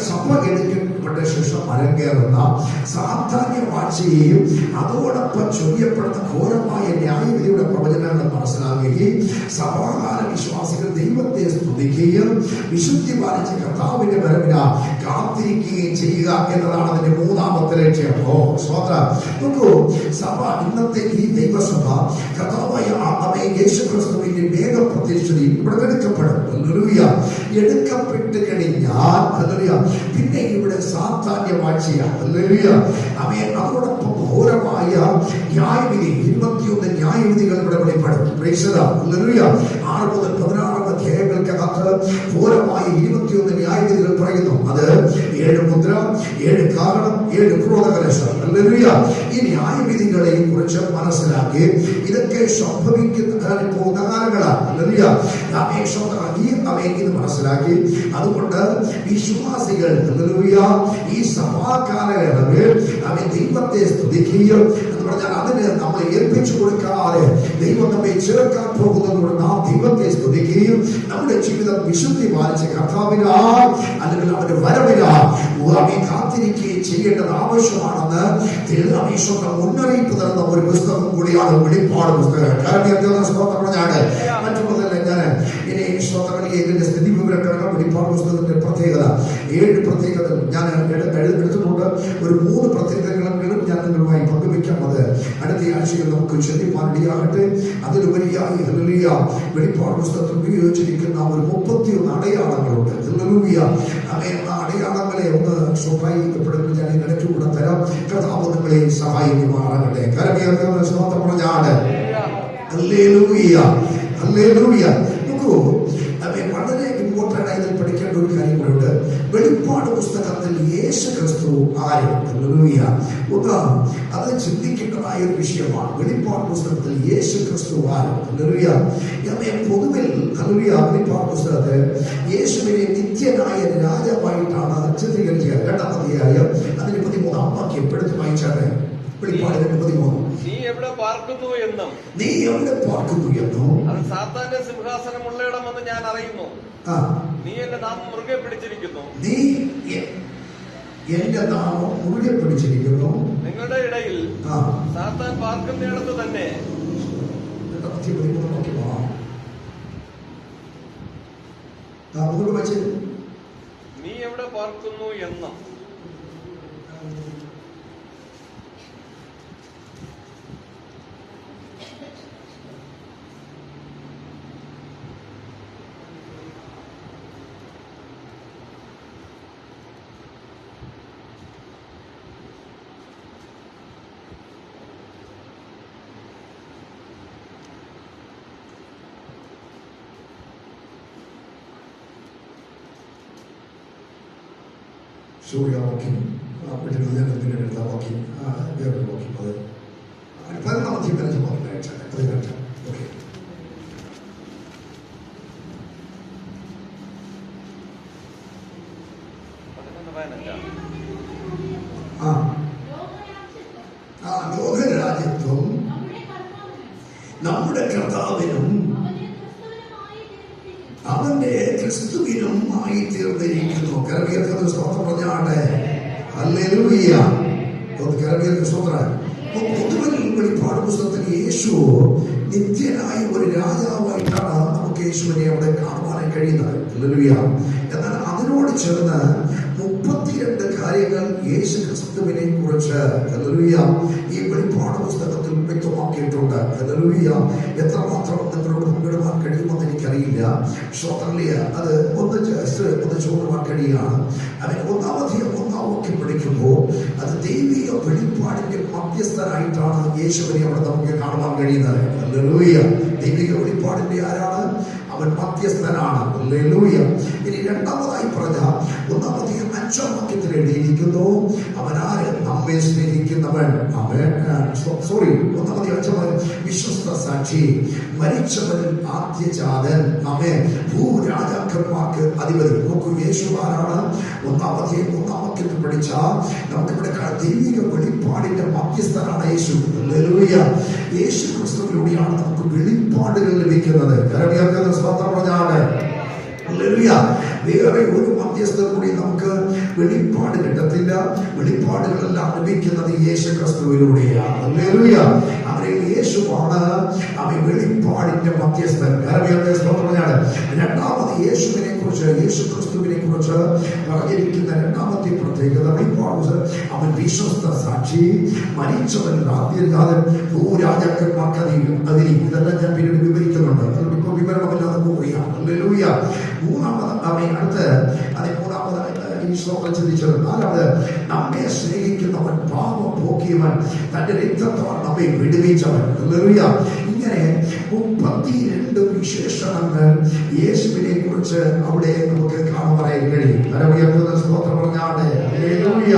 സഭ എടുക്കപ്പെട്ട ശേഷം അരങ്ങേറുന്ന സാധാന്യ വാഴ്ചയെയും അതോടൊപ്പം ചൊല്ലിയപ്പെടുന്ന ഘോരമായ ന്യായവിധിയുടെ പ്രവചനങ്ങൾ മനസ്സിലാക്കുകയും സഭാകാല വിശ്വാസികൾ ദൈവത്തെ സ്തുതിക്കുകയും വിശുദ്ധി പാലിച്ച കർത്താവിന്റെ വരവിന കാത്തിരിക്കുകയും ചെയ്യുക എന്നതാണ് അതിന്റെ 3-ാമത്തെ ലക്ഷ്യം. നോക്കൂ, സഭ ഇന്നത്തെ ഈ ദൈവസഭ കർത്താവായ യേശുക്രിസ്തുവിന്റെ മേഘപ്രത്യക്ഷതയിൽ ഇവിടെ എടുക്കപ്പെടും. എടുക്കപ്പെട്ട് കഴിഞ്ഞാൽ പിന്നെ ഇവിടെ സാധാന്യ വാഴ്ചയാണ്. അതോടൊപ്പം ഘോരമായ ന്യായവിധി, 21 ന്യായവിധികൾ ഇവിടെ വെളിപ്പെടും. 6 മുതൽ 16 അധ്യായങ്ങൾക്കകത്ത് ഘോരമായ 21 ന്യായവിധികൾ പറയുന്നു. അത് 7 മുദ്ര, 7 കാരണം, 7 ക്രോധകലശം. ഈ ന്യായവിധികളെയും കുറിച്ച് മനസ്സിലാക്കി ഇതൊക്കെ സംഭവിക്കുന്ന പോകുന്ന കാലങ്ങളാണ്. ഇത് മനസ്സിലാക്കി അതുകൊണ്ട് വിശ്വാസികൾ ഈ സഭാ കാലയളവിൽ ദൈവത്തെ സ്തുതിക്കുകയും എന്ന് പറഞ്ഞാൽ അതിന് നമ്മൾ ഏൽപ്പിച്ചു കൊടുക്കാതെ ദൈവം നമ്മെ ചേർക്കാൻ പോകുന്നതുകൊണ്ട് നാം ദൈവത്തെ സ്തുതിക്കുകയും നമ്മുടെ ജീവിതം വിശുദ്ധി പാലിച്ച് കർത്താവിനാൽ അല്ലെങ്കിൽ അവന്റെ വരവിനാൽ കാത്തിരിക്കുകയും ചെയ്യേണ്ടത് ആവശ്യമാണെന്ന് സ്വന്തം മുന്നറിയിപ്പ് തരുന്ന ഒരു പുസ്തകം കൂടിയാണ് വെളിപ്പാട് പുസ്തകം. മറ്റുള്ളതല്ല, ഞാൻ ഇനി ശ്രോതാക്കളിൽ ഇതിന്റെ സ്ഥിതി വിവരക്കണങ്ങൾ വെളിപ്പാട് പുസ്തകത്തിന്റെ പ്രത്യേകത 7 പ്രത്യേകതകൾ ഞാൻ എടുത്തിട്ടുണ്ട്. ഒരു 3 പ്രത്യേകതകളെങ്കിലും ഞാൻ നിങ്ങളുമായി പങ്കുവയ്ക്കാം. അത് അടുത്ത ആഴ്ചയിൽ നമുക്ക് ചൊല്ലിപ്പാടിയാകട്ടെ. അതിലുപരിയായി വെളിപ്പാട് പുസ്തകത്തിൽ ഉപയോഗിച്ചിരിക്കുന്ന ഒരു 31 അടയാളങ്ങളുണ്ട്. അടയാളങ്ങളെ ഒന്ന് സ്വഭാവിക്കപ്പെടുന്നത് ഞാൻ ഇടയ്ക്ക് കൂടെ തരാം. കർത്താവ് നിങ്ങളെ സഹായിക്കുമാറാകട്ടെ. കരമേർക്കുന്ന ശ്രോത്രം പറഞ്ഞാണ്. Hallelujah, hallelujah. നോക്കൂ, വളരെ ഇമ്പോർട്ടന്റ് ആയി പഠിക്കേണ്ട ഒരു കാര്യങ്ങളുണ്ട്. വെളിപ്പാട് പുസ്തകത്തിൽ യേശു ക്രിസ്തു ആര്? ഹല്ലേലൂയ. അത് ചിന്തിക്കേണ്ടതായ ഒരു വിഷയമാണ്. വെളിപ്പാട് പുസ്തകത്തിൽ യേശു ക്രിസ്തു ആര്? ഹല്ലേലൂയ. പൊതുവിൽ വെളിപ്പാട് പുസ്തകത്തെ യേശുവിനെ നിത്യനായ രാജാവായിട്ടാണ് ചിത്രീകരിക്കുക. 2-ാം അധ്യായം അതിന് 13-ാം വാക്യം എടുത്ത് വായിച്ചാണ്. വെളിപ്പാട് 2:13. നീ എവിടെ പാർക്കുന്നു എന്നും അത് സാത്താന്റെ സിംഹാസനമുള്ളയിടമെന്ന് ഞാൻ അറിയുന്നു. നീ എന്റെ നാമം മുറുകെ പിടിച്ചിരിക്കുന്നു. നിങ്ങളുടെ ഇടയിൽ സാത്താൻ പാർക്കുന്നിടത്ത് തന്നെ നീ എവിടെ പാർക്കുന്നു എന്നും സൂര്യാവാക്യം എടുത്ത വാക്യം വേറൊരു വാക്യം അത് 14-ാമത്തെ 15 ഓക്കെ. ലോകരാജ്യത്വം നമ്മുടെ കർത്താവിനും അവന്റെ ക്രിസ്തുവിനും ആയി തീർന്നിരിക്കുന്നു. കരമേർക്കുന്ന സ്തോത്രം പറഞ്ഞാട്ടെ. ഹല്ലേലൂയ. കരമേർക്കുന്ന സ്തോത്രം. പൊതുവിൽ വെളിപ്പാട് പുസ്തകത്തിൽ യേശു നിത്യനായ ഒരു രാജാവായിട്ടാണ് നമുക്ക് യേശുവിനെ അവിടെ കാണുവാനായി കഴിയുന്നത്. ഹല്ലേലൂയ. എന്നാൽ അതിനോട് ചേർന്ന് 32 കാര്യങ്ങൾ യേശു ക്രിസ്തുവിനെ കുറിച്ച് ഹല്ലേലൂയ ഈ വെളിപ്പാട് പുസ്തകത്തിൽ വ്യക്തമാക്കിയിട്ടുണ്ട്. ഹല്ലേലൂയ. എത്രമാത്രം നിങ്ങളോട് പങ്കിടുവാൻ കഴിയുമെന്ന് എനിക്കറിയില്ല. ശ്രോതാക്കളെ അത് ഒന്ന് ചോദിക്കുവാൻ കഴിയുകയാണ്. അതിന് 1-ാം വാക്യം പഠിക്കുമ്പോൾ അത് ദൈവിക വെളിപ്പാടിന്റെ മധ്യസ്ഥനായിട്ടാണ് യേശുവിനെ അവിടെ നമുക്ക് കാണുവാൻ കഴിയുന്നത്. ഹല്ലേലൂയ. ദൈവിക വെളിപ്പാടിന്റെ ആരാണ്? അവൻ മധ്യസ്ഥനാണ്. ഹല്ലേലൂയ. ഇനി രണ്ടാമതായി പറഞ്ഞ 1-5 വാക്യത്തിൽ എഴുതിയിരിക്കുന്നു, അവനാര്? നമ്മെ സ്നേഹിക്കുന്നവൻ. സോറി 1-5 വിശ്വസ്ത സാക്ഷി, മരിച്ചവരിൽ ആദ്യജാതൻ, ഭൂരാജാക്കന്മാർക്ക് അധിപതി. നോക്കൂ, യേശുവാരാണ്? 1 വാക്യത്തിൽ പഠിച്ച നമുക്കിവിടെ ദൈവിക വെളിപ്പാടിന്റെ മധ്യസ്ഥനാണ് യേശു. ഹല്ലേലൂയ. യേശു ക്രിസ്തുവിലൂടെയാണ് നമുക്ക് വെളിപ്പാടുകൾ ലഭിക്കുന്നത്. കരമേൽക്കുന്ന സ്തോത്രം പറഞ്ഞാണ്. ഹല്ലേലൂയ. വേറെ ഒരു മധ്യസ്ഥർ കൂടി നമുക്ക് വെളിപ്പാട് കിട്ടത്തില്ല. വെളിപ്പാടുകളെല്ലാം ലഭിക്കുന്നത് യേശു ക്രിസ്തുവിലൂടെയാണ്. ഹല്ലേലൂയ. അവരെ യേശുവാണ് അവൻ വെളിപ്പാടിന്റെ മധ്യസ്ഥൻ. കരമേൽക്കുന്ന സ്തോത്രം പറഞ്ഞാണ്. രണ്ടാമത് യേശുവിനെ കുറിച്ച്, യേശു ക്രിസ്തുവിനെ കുറിച്ച് പറഞ്ഞിരിക്കുന്ന രണ്ടാമത്തെ പ്രത്യേകത, വെളിപ്പാട് അവൻ വിശ്വസ്ത സാക്ഷി, മരിച്ചവൻ ആദ്യജാതൻ, ഭൂരാജാക്കന്മാർക്ക് അധിപതി. ഇതെല്ലാം ഞാൻ പിന്നീട് വിവരിക്കുന്നുണ്ട്. അതുകൊണ്ട് ഇപ്പോൾ വിവരണമില്ലാതെ പോവുകയാണ്. ഹല്ലേലൂയ. അടുത്ത് അത് മൂന്നാമത് ഈ ശ്ലോകം ചിന്തിച്ചത്. നാലാമത്, നമ്മെ സ്നേഹിക്കുന്നവൻ, പാപം പോക്കിയവൻ, തന്റെ രക്തത്താൽ നമ്മെ വിടുവിച്ചവൻ. ഹല്ലേലൂയ. ഇങ്ങനെ 32 വിശേഷണങ്ങൾ യേശുവിനെ കുറിച്ച് അവിടെ നമുക്ക് കാണുവാനായി കഴിയും. കരമുയർത്തുന്ന സ്തോത്രം പറഞ്ഞാണ്. ഹല്ലേലൂയ.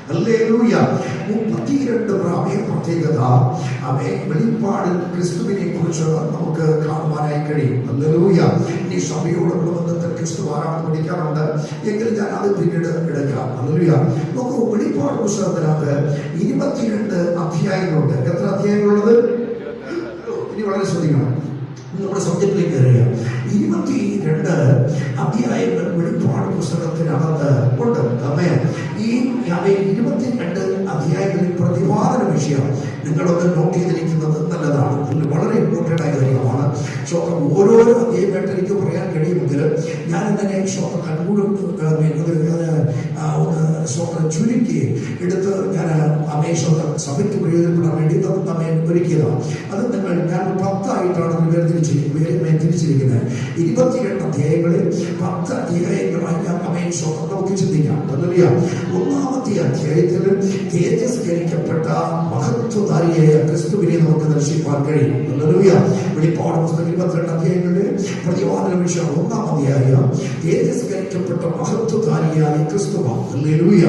ഹല്ലേലൂയ. 32 പ്രത്യേകത വെളിപ്പാടിൽ ക്രിസ്തുവിനെ കുറിച്ച് നമുക്ക് കാണുവാനായി കഴിയും. ഹല്ലേലൂയ. ഇനി സഭയോടുള്ള ബന്ധത്തിൽ ക്രിസ്തു ആരാണെന്ന് പഠിക്കാറുണ്ട്, എങ്കിൽ ഞാൻ അത് പിന്നീട് എടുക്കാം. ഹല്ലേലൂയ. നോക്കൂ, വെളിപ്പാട് പുസ്തകത്തിനകത്ത് 22 അധ്യായങ്ങളുണ്ട്. എത്ര അധ്യായങ്ങളുള്ളത്? ഇനി വളരെ ശ്രദ്ധിക്കണം, നമ്മുടെ സബ്ജക്റ്റിലേക്ക് കയറുക. 22 അധ്യായങ്ങൾ വെളിപ്പാട് പുസ്തകത്തിനകത്ത് ഉണ്ട്. ഈ 22 അധ്യായങ്ങളിൽ പ്രതിപാദന വിഷയം നിങ്ങളൊന്ന് നോട്ട് ചെയ്തിരിക്കുന്നത് നല്ലതാണ്. വളരെ ഇമ്പോർട്ടൻ്റ് ആയ കാര്യമാണ്. ഓരോരോ അധ്യായമായിട്ട് എനിക്ക് പറയാൻ കഴിയുമെങ്കിൽ ഞാൻ തന്നെ ചുരുക്കി എടുത്ത് ഞാൻ സഭയ്ക്ക് പ്രയോജനപ്പെടാൻ വേണ്ടി ഒരുക്കിയതാണ്. അത് ഞാൻ 10 ആയിട്ടാണ് തിരിച്ചിരിക്കുന്നത്. 22 അധ്യായങ്ങളിൽ 10 അധ്യായങ്ങളായി ഞാൻ നമുക്ക് ചിന്തിക്കാം. ഒന്നാമത്തെ അധ്യായത്തിൽ തേജസ്കരിക്കപ്പെട്ട മഹത്വധാരിയായ ക്രിസ്തുവിനെ നമുക്ക് ദർശിക്കാൻ കഴിയും. ഹല്ലേലൂയ. വെളിപ്പാട് പുസ്തകം 22 അധ്യായങ്ങളിൽ പ്രതിപാദന വിഷയം 1-ാം അധ്യായം തേജസ്കരിക്കപ്പെട്ട മഹത്വധാരിയായ ക്രിസ്തുവാണ്. ഹല്ലേലൂയ.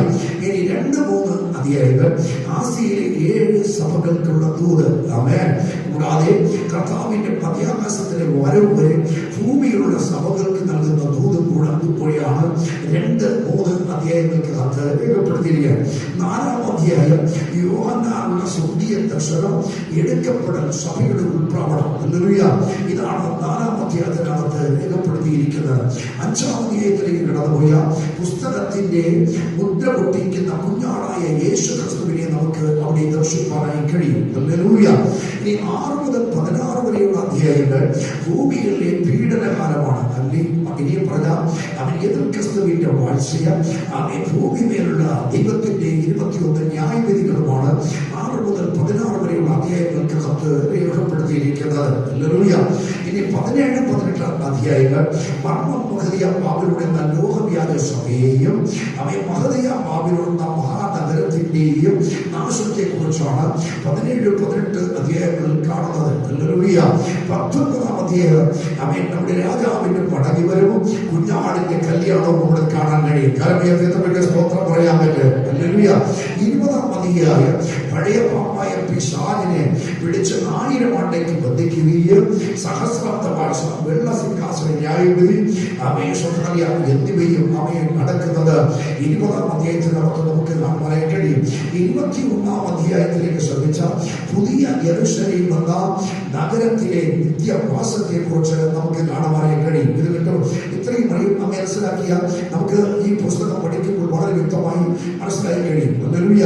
ഇനി 2-3 അധ്യായങ്ങൾ ആസിയയിലെ 7 സഭകൾക്കുള്ള ദൂത്. ആമേൻ. കൂടാതെ കർത്താവിന്റെ മധ്യാകാശത്തിലെ വരവ് വരെ ഭൂമിയിലുള്ള സഭകൾക്ക് നൽകുന്ന ദൂതും കൂടെ അതുപോലെയാണ് 2-3 അധ്യായങ്ങൾക്കകത്ത് രേഖപ്പെടുത്തിയിരിക്കുകയാണ്. 4-ാം അധ്യായം യോഹന്നാനുള്ള സ്വർഗീയ ദർശനം, എടുക്കപ്പെടൽ, സഭയുടെ ഉൾപ്രവണം. ഹല്ലേലൂയ. ഇതാണ് 4-ാം അധ്യായത്തിനകത്ത് രേഖപ്പെടുത്തിയിരിക്കുന്നത്. 5-ാം അധ്യായത്തിലേക്ക് കടന്നുപോയ പുസ്തകത്തിന്റെ മുദ്ര പൊട്ടിക്കുന്ന കുഞ്ഞാടായ യേശു ക്രിസ്തുവിനെ നമുക്ക് അവിടെ ദർശിക്കാനായി കഴിയും. ഹല്ലേലൂയ. ഇനി 6 മുതൽ 16 വരെയുള്ള അധ്യായങ്ങൾ ഭൂമിയിലെ പീഡനകാലമാണ്. ഇനിയും പറഞ്ഞാൽ അവൻ എതിർ ക്രിസ്തുവിന്റെ വാഴ്ചയും ഭൂമി മേലുള്ള ദൈവത്തിന്റെ 21 ന്യായവിധികളുമാണ് 6 മുതൽ 16 വരെയുള്ള അധ്യായങ്ങൾക്കകത്ത് രേഖപ്പെടുത്തിയിരിക്കുന്നത്. ഹല്ലേലൂയ. ഇനി 17-18 അധ്യായങ്ങൾ മർമ്മം മഹദിയ ബാബിലോൺ എന്ന ലോകവ്യാജ സഭയെയും മഹദിയ ബാബിലോൺ എന്ന മഹാനഗരത്തിന്റെയും നാശത്തെ കുറിച്ചാണ് 17-18 അധ്യായങ്ങളിൽ കാണുന്നത്. ഹല്ലേലൂയ. 19-ാം അധ്യായം നമ്മുടെ രാജാവിന്റെ മടങ്ങിവരവും കുഞ്ഞാടിന്റെ കല്യാണവും ഇവിടെ കാണാൻ കഴിയും. കരമേൽക്കുന്ന സ്തോത്രം പറയാൻ പറ്റും. ഹല്ലേലൂയ. 20-ാം അധ്യായം പഴയ പാപ്പായ പിശാചിനെ പിടിച്ച് 1000 ആണ്ടേക്ക് ബന്ധിക്കുകയും സഹസ്രാബ്ദ ഭാഷ, വെള്ള സിംഹാസന, ന്യായവിധി, എന്നിവയും നടക്കുന്നത് 20-ാം അധ്യായത്തിനകത്ത് നമുക്ക് കാണാൻ കഴിയും. 21-ാം അധ്യായത്തിലേക്ക് ശ്രദ്ധിച്ച പുതിയ യെരൂശലേം എന്ന നഗരത്തിലെ നിത്യവാസത്തെ കുറിച്ച് നമുക്ക് കാണാനായി കഴിയും. ഇത് കേട്ടോ, ഇത്രയും മനസ്സിലാക്കിയ നമുക്ക് ഈ പുസ്തകം പഠിക്കുമ്പോൾ വളരെ വ്യക്തമായി മനസ്സിലായി കഴിയും. ഹല്ലേലൂയ.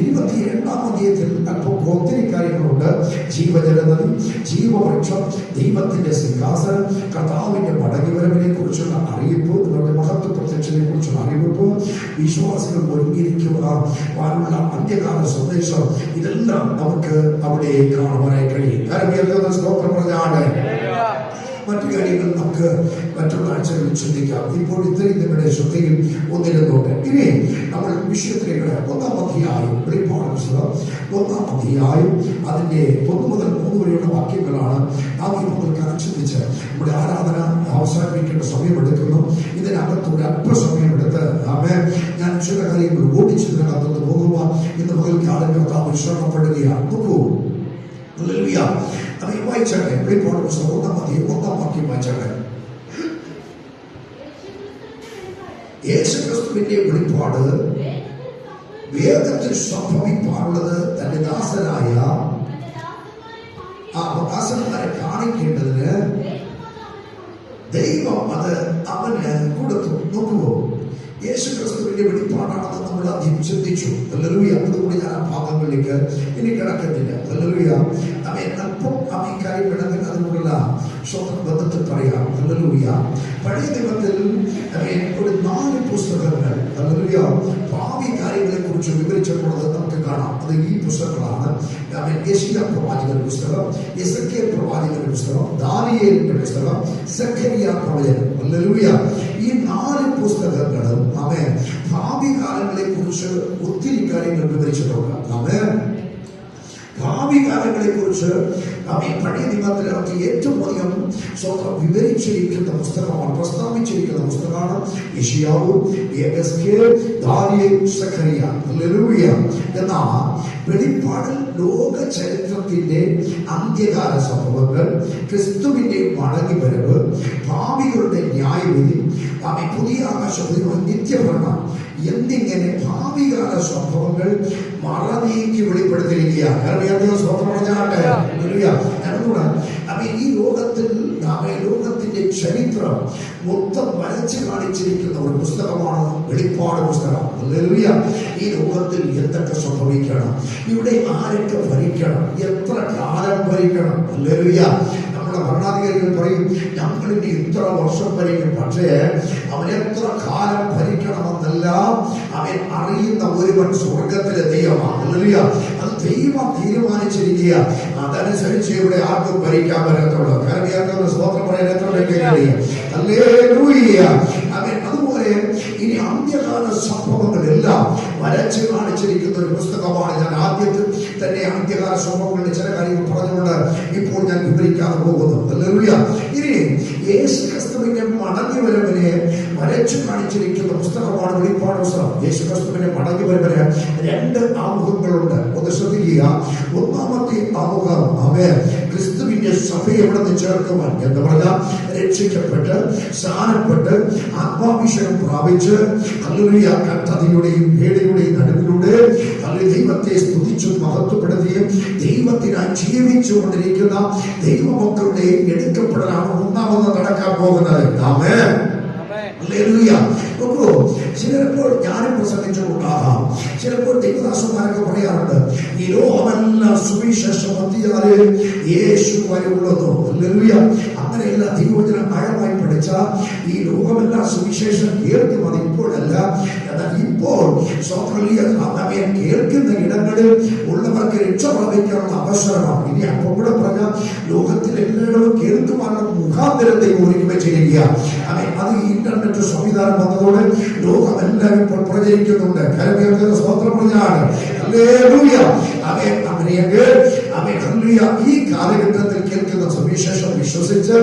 22-ാം അധ്യായത്തിൽ അല്പം ഒത്തിരി കാര്യങ്ങളുണ്ട്. ജീവജലനദി, ജീവവൃക്ഷം, ദൈവത്തിന്റെ സിംഹാസനം, കർത്താവിന്റെ മടങ്ങിവരവിനെ കുറിച്ചുള്ള അറിയിപ്പ്, നിങ്ങളുടെ മഹത്വ പ്രത്യക്ഷനെ കുറിച്ചുള്ള അറിയിപ്പ്, വിശ്വാസികൾ ഒരുങ്ങിയിരിക്കുവാനുള്ള അന്ത്യകാല സന്ദേശം, ഇതെല്ലാം നമുക്ക് അവിടെ കാണുവാനായി കഴിയും. കാരണം സ്തോത്രം പറഞ്ഞാണ്. മറ്റു കാര്യങ്ങൾ നമുക്ക് മറ്റുള്ള ആഴ്ചകളിൽ ചിന്തിക്കാം. ഇപ്പോൾ ഇത്രയും നിങ്ങളുടെ ശ്രദ്ധയിൽ ഒന്നിരുന്നോട്ടെ. ഇനി നമ്മൾ വിഷയത്തിലേക്ക് 1-ാം അധ്യായം വെളിപ്പാട് പുസ്തകം 1-ാം അധ്യായം അതിന്റെ 1 മുതൽ 3 വരെയുള്ള വാക്യങ്ങളാണ് നാം ഇപ്പോൾ ചിന്തിച്ച് നമ്മുടെ ആരാധന അവസാനിപ്പിക്കേണ്ട സമയമെടുക്കുന്നു. ഇതിനകത്ത് അല്പസമയമെടുത്ത് ഞാൻ ചില കാര്യങ്ങൾ ഓടിച്ചതിനകത്ത് പോകുവാൻ ഇന്ന് പകൽക്കാലം കർത്താവ് ശ്രമപ്പെടുകയാണ്. നോക്കൂ, അത് വായിച്ചേ. വെളിപ്പാട് പുസ്തകം 1-ാം അധ്യായം 1-ാം വാക്യം വായിച്ചേ. യേശുക്രിസ്തുവിന്റെ വെളിപ്പാട് വേഗത്തിൽ സംഭവിക്കാനുള്ളത് തന്റെ ദാസനായ ദാസന്മാരെ കാണിക്കേണ്ടതിന് ദൈവം അത് അവന് കൊടുത്തു. നോക്കുവോ, യേശുക്രിസ്തുവിന്റെ വെളിപ്പാടാണെന്ന് നമ്മൾ ആദ്യം ചിന്തിച്ചു. ഹല്ലേലൂയ. അതുകൊണ്ട് ഞാൻ ആ ഭാഗങ്ങളിലേക്ക് ഇനി കിടക്കുന്നില്ല. ഹല്ലേലൂയ. അല്പം കാര്യം കിടക്കുന്ന അതിനുള്ള സ്വന്തം ബന്ധത്തിൽ പറയാം. ഹല്ലേലൂയ. പഴയ നിയമത്തിൽ ഒരു 4 പുസ്തകങ്ങൾ ഹല്ലേലൂയ ഭാവി കാര്യങ്ങളെ കുറിച്ച് വിവരിച്ചിട്ടുള്ളത് നമുക്ക് കാണാം. അത് ഈ പുസ്തകങ്ങളാണ്. യെശയ്യാ പ്രവാചകന്റെ പുസ്തകം, എസെക്കിയേൽ പ്രവാചകന്റെ പുസ്തകം, ദാനിയേലിന്റെ പുസ്തകം, സഖറിയ പ്രവചനം. ഹല്ലേലൂയ. ഈ 4 പുസ്തകങ്ങളും ഭാവി കാലങ്ങളെ കുറിച്ച് ഒത്തിരി കാര്യങ്ങൾ വിവരിച്ചിട്ടുണ്ട്. ഭാവി കാലങ്ങളെ കുറിച്ച് പഴയ നിയമത്തിനകത്ത് ഏറ്റവും അധികം വിവരിച്ചിരിക്കുന്ന പുസ്തകമാണ്, പ്രസ്താവിച്ചിരിക്കുന്ന പുസ്തകമാണ് യെശയ്യാവ്, എസെക്കിയേൽ, ദാനിയേൽ, സഖറിയ. ഹല്ലേലൂയ. എന്നാൽ വെളിപ്പാടിൽ ലോക ചരിത്രത്തിന്റെ അന്ത്യകാല സംഭവങ്ങൾ, ക്രിസ്തുവിന്റെ മടങ്ങിവരവ്, ഭാവികളുടെ ന്യായവിധി, പുതിയ ആകാശപുതിയ നിത്യഭരണം എന്നിങ്ങനെ ഭാവികാല സംഭവങ്ങൾ മറനീക്കി വെളിപ്പെടുത്തിയിരിക്കുകയാണ്. ഈ ലോകത്തിന്റെ ചരിത്രം മൊത്തം വരച്ചു കാണിച്ചിരിക്കുന്ന ഒരു പുസ്തകമാണ് വെളിപ്പാട് പുസ്തകം. ഹല്ലേലൂയ. ഈ ലോകത്തിൽ എന്തൊക്കെ സംഭവിക്കണം, ഇവിടെ ആരൊക്കെ ഭരിക്കണം, എത്ര കാലം ഭരിക്കണം. ഹല്ലേലൂയ. നമ്മുടെ ഭരണാധികാരികൾ പറയും ഞങ്ങളിനി ഇത്ര വർഷം ഭരിക്കും, പക്ഷേ അവൻ എത്ര കാലം ഭരിക്കണമെന്നെല്ലാം അവൻ അറിയുന്ന ഒരുവൻ സ്വർഗത്തിലെ ദൈവമാണ്. ഹല്ലേലൂയ. അത് ദൈവം തീരുമാനിച്ചിരിക്കുക. അതനുസരിച്ച് ഇവിടെ ആർക്കും ഭരിക്കാൻ പറ്റത്തുള്ളൂ. കാരണം സ്തോത്രം പറയാൻ എത്ര കഴിയും. ഹല്ലേലൂയ. അതുപോലെ ഇനി അന്ത്യകാല സംഭവങ്ങളെല്ലാം വരച്ച് കാണിച്ചിരിക്കുന്ന ഒരു പുസ്തകമാണ്. ഞാൻ ആദ്യത്തിൽ തന്നെ അന്ത്യകാല സംഭവങ്ങളുടെ ചില കാര്യങ്ങൾ പറഞ്ഞുകൊണ്ട് ഇപ്പോൾ ഞാൻ വിവരിക്കാതെ പോകുന്നു. ഹല്ലേലൂയ. ഇനി യേശുക്രിസ്തുവിന്റെ മടങ്ങിവരവിനെ വരച്ചു കാണിച്ചിരിക്കുന്ന പുസ്തകമാണ് വെളിപ്പാട് പുസ്തകം. യേശുക്രിസ്തുവിന്റെ മടങ്ങിവരവിന് 2 ആമുഖങ്ങളുണ്ട്. ഒന്ന് ശ്രദ്ധിക്കുക. 1-ാമത്തെ ആമുഖം ക്രിസ്തുവിന്റെ സഭയെ എവിടെ നിന്ന് ചേർക്കുവാൻ എന്ന് പറഞ്ഞാൽ രക്ഷിക്കപ്പെട്ട് സ്ഥാനപ്പെട്ട് ആത്മാഭിഷേകം പ്രാപിച്ച് ഹല്ലേലൂയ കഷ്ടതയുടെയും പേടിയുടെയും നടുവിലൂടെ ദൈവത്തെ സ്തുതിച്ചും മഹത്വപ്പെടുത്തിയും ദൈവത്തിനായി ജീവിച്ചുകൊണ്ടിരിക്കുന്ന ദൈവമക്കളുടെ എടുക്കപ്പെടലാണ് 1-ാമത് നടക്കാൻ പോകുന്നത്. ആമേൻ. ഹല്ലേലൂയ. നോക്കൂ, ചിലപ്പോൾ ഞാനും പ്രസംഗിച്ചുകൊണ്ടാകാം, ചിലപ്പോൾ ദൈവദാസന്മാരൊക്കെ പറയാറുണ്ട് ഈ ലോകമെല്ലാം സുവിശേഷം എത്തിയാല് യേശു വരുള്ളൂ. ഹല്ലേലൂയ. അങ്ങനെയല്ല. ദൈവവചനം ആഴമായി പഠിച്ച ഈ ലോകമെല്ലാം സുവിശേഷം കേൾക്കും. അത് ഇപ്പോഴല്ല, എന്നാൽ ഇപ്പോൾ കേൾക്കുന്ന ഇടങ്ങളിൽ ഉള്ളവർക്ക് രക്ഷ പ്രാപിക്കാനുള്ള അവസരമാണ്. ഇനി അപ്പം കൂടെ പറഞ്ഞ ലോകത്തിലെല്ലായിടവും കേൾക്കുവാനുള്ള മുഖാന്തരം ദൈവം ഒരുക്കി വെച്ചിരിക്കുക. അത് ഇന്റർനെറ്റ് സംവിധാനം വന്നതോടെ ലോകമെല്ലാം ഇപ്പോൾ പ്രചരിക്കുന്നുണ്ട്. കരമേൽക്കുന്ന സ്തോത്രം പറഞ്ഞാണ്. ഹല്ലേലൂയ. ഈ കാലഘട്ടത്തിൽ കേൾക്കുന്ന സുവിശേഷം വിശ്വസിച്ച്